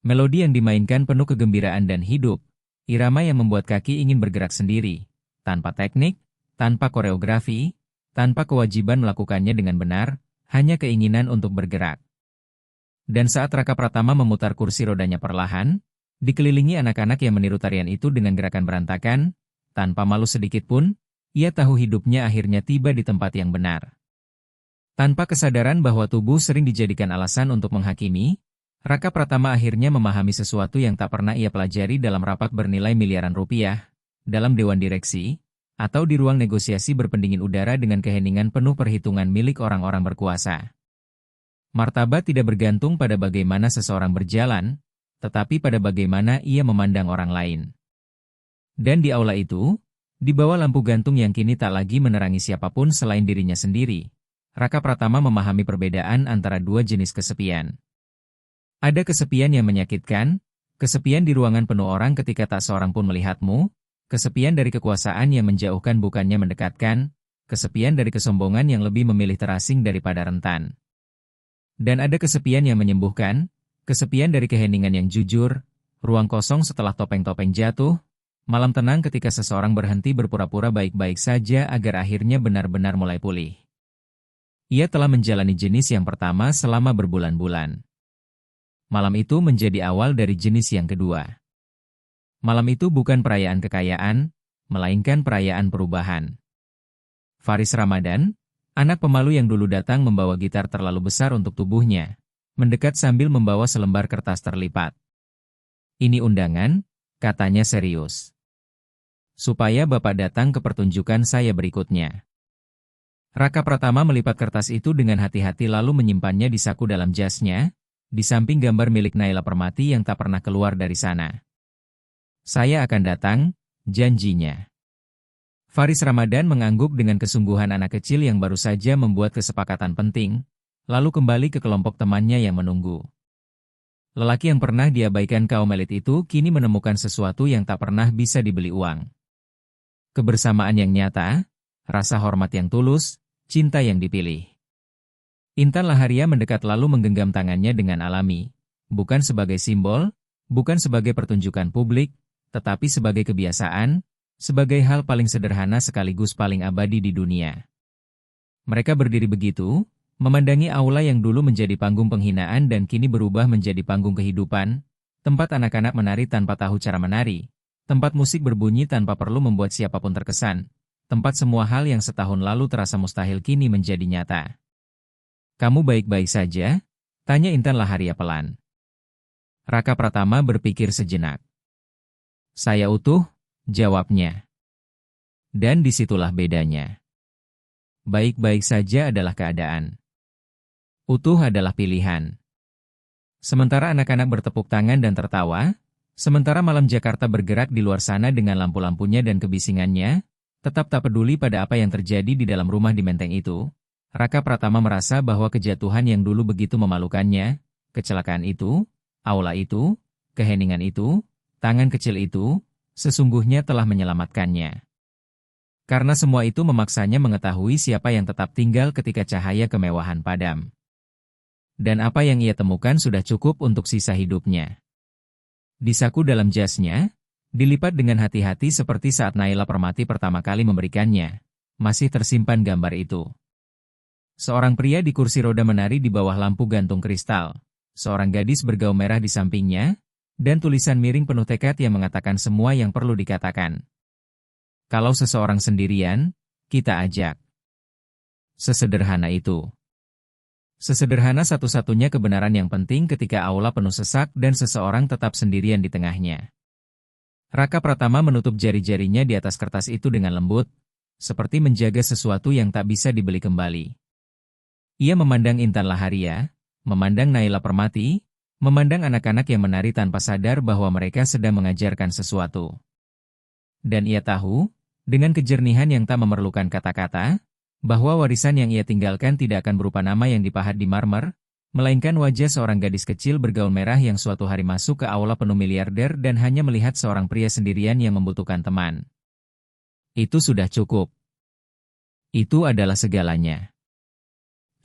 Melodi yang dimainkan penuh kegembiraan dan hidup, irama yang membuat kaki ingin bergerak sendiri, tanpa teknik, tanpa koreografi, tanpa kewajiban melakukannya dengan benar, hanya keinginan untuk bergerak. Dan saat Raka Pratama memutar kursi rodanya perlahan, dikelilingi anak-anak yang meniru tarian itu dengan gerakan berantakan, tanpa malu sedikit pun, ia tahu hidupnya akhirnya tiba di tempat yang benar. Tanpa kesadaran bahwa tubuh sering dijadikan alasan untuk menghakimi, Raka Pratama akhirnya memahami sesuatu yang tak pernah ia pelajari dalam rapat bernilai miliaran rupiah, dalam dewan direksi, atau di ruang negosiasi berpendingin udara dengan keheningan penuh perhitungan milik orang-orang berkuasa. Martabat tidak bergantung pada bagaimana seseorang berjalan, tetapi pada bagaimana ia memandang orang lain. Dan di aula itu, di bawah lampu gantung yang kini tak lagi menerangi siapapun selain dirinya sendiri, Raka Pratama memahami perbedaan antara 2 jenis kesepian. Ada kesepian yang menyakitkan, kesepian di ruangan penuh orang ketika tak seorang pun melihatmu, kesepian dari kekuasaan yang menjauhkan bukannya mendekatkan, kesepian dari kesombongan yang lebih memilih terasing daripada rentan. Dan ada kesepian yang menyembuhkan, kesepian dari keheningan yang jujur, ruang kosong setelah topeng-topeng jatuh, malam tenang ketika seseorang berhenti berpura-pura baik-baik saja agar akhirnya benar-benar mulai pulih. Ia telah menjalani jenis yang pertama selama berbulan-bulan. Malam itu menjadi awal dari jenis yang kedua. Malam itu bukan perayaan kekayaan, melainkan perayaan perubahan. Faris Ramadan, anak pemalu yang dulu datang membawa gitar terlalu besar untuk tubuhnya, mendekat sambil membawa selembar kertas terlipat. "Ini undangan," katanya serius. "Supaya Bapak datang ke pertunjukan saya berikutnya." Raka Pratama melipat kertas itu dengan hati-hati lalu menyimpannya di saku dalam jasnya, di samping gambar milik Naila Permati yang tak pernah keluar dari sana. "Saya akan datang," janjinya. Faris Ramadan mengangguk dengan kesungguhan anak kecil yang baru saja membuat kesepakatan penting, lalu kembali ke kelompok temannya yang menunggu. Lelaki yang pernah diabaikan kaum elit itu kini menemukan sesuatu yang tak pernah bisa dibeli uang. Kebersamaan yang nyata, rasa hormat yang tulus, cinta yang dipilih. Intan Laharia mendekat lalu menggenggam tangannya dengan alami, bukan sebagai simbol, bukan sebagai pertunjukan publik, tetapi sebagai kebiasaan, sebagai hal paling sederhana sekaligus paling abadi di dunia. Mereka berdiri begitu, memandangi aula yang dulu menjadi panggung penghinaan dan kini berubah menjadi panggung kehidupan, tempat anak-anak menari tanpa tahu cara menari, tempat musik berbunyi tanpa perlu membuat siapapun terkesan, tempat semua hal yang setahun lalu terasa mustahil kini menjadi nyata. "Kamu baik-baik saja?" tanya Intan Laharia pelan. Raka Pratama berpikir sejenak. "Saya utuh," jawabnya. Dan disitulah bedanya. Baik-baik saja adalah keadaan. Utuh adalah pilihan. Sementara anak-anak bertepuk tangan dan tertawa, sementara malam Jakarta bergerak di luar sana dengan lampu-lampunya dan kebisingannya, tetap tak peduli pada apa yang terjadi di dalam rumah di Menteng itu, Raka Pratama merasa bahwa kejatuhan yang dulu begitu memalukannya, kecelakaan itu, aula itu, keheningan itu, tangan kecil itu, sesungguhnya telah menyelamatkannya. Karena semua itu memaksanya mengetahui siapa yang tetap tinggal ketika cahaya kemewahan padam. Dan apa yang ia temukan sudah cukup untuk sisa hidupnya. Di saku dalam jasnya, dilipat dengan hati-hati seperti saat Naila Permati pertama kali memberikannya, masih tersimpan gambar itu. Seorang pria di kursi roda menari di bawah lampu gantung kristal, seorang gadis bergaun merah di sampingnya, dan tulisan miring penuh tekad yang mengatakan semua yang perlu dikatakan. Kalau seseorang sendirian, kita ajak. Sesederhana itu. Sesederhana satu-satunya kebenaran yang penting ketika aula penuh sesak dan seseorang tetap sendirian di tengahnya. Raka Pratama menutup jari-jarinya di atas kertas itu dengan lembut, seperti menjaga sesuatu yang tak bisa dibeli kembali. Ia memandang Intan Laharia, memandang Naila Permati, memandang anak-anak yang menari tanpa sadar bahwa mereka sedang mengajarkan sesuatu. Dan ia tahu, dengan kejernihan yang tak memerlukan kata-kata, bahwa warisan yang ia tinggalkan tidak akan berupa nama yang dipahat di marmer, melainkan wajah seorang gadis kecil bergaun merah yang suatu hari masuk ke aula penuh miliarder dan hanya melihat seorang pria sendirian yang membutuhkan teman. Itu sudah cukup. Itu adalah segalanya.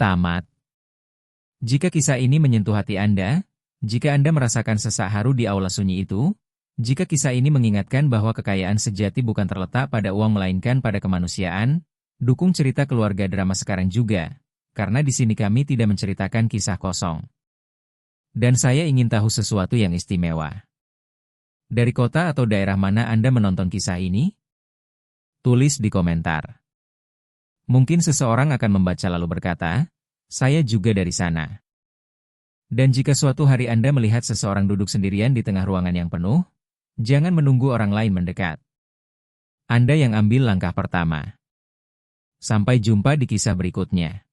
Tamat. Jika kisah ini menyentuh hati Anda, jika Anda merasakan sesak haru di aula sunyi itu, jika kisah ini mengingatkan bahwa kekayaan sejati bukan terletak pada uang melainkan pada kemanusiaan, dukung cerita keluarga drama sekarang juga, karena di sini kami tidak menceritakan kisah kosong. Dan saya ingin tahu sesuatu yang istimewa. Dari kota atau daerah mana Anda menonton kisah ini? Tulis di komentar. Mungkin seseorang akan membaca lalu berkata, "Saya juga dari sana." Dan jika suatu hari Anda melihat seseorang duduk sendirian di tengah ruangan yang penuh, jangan menunggu orang lain mendekat. Anda yang ambil langkah pertama. Sampai jumpa di kisah berikutnya.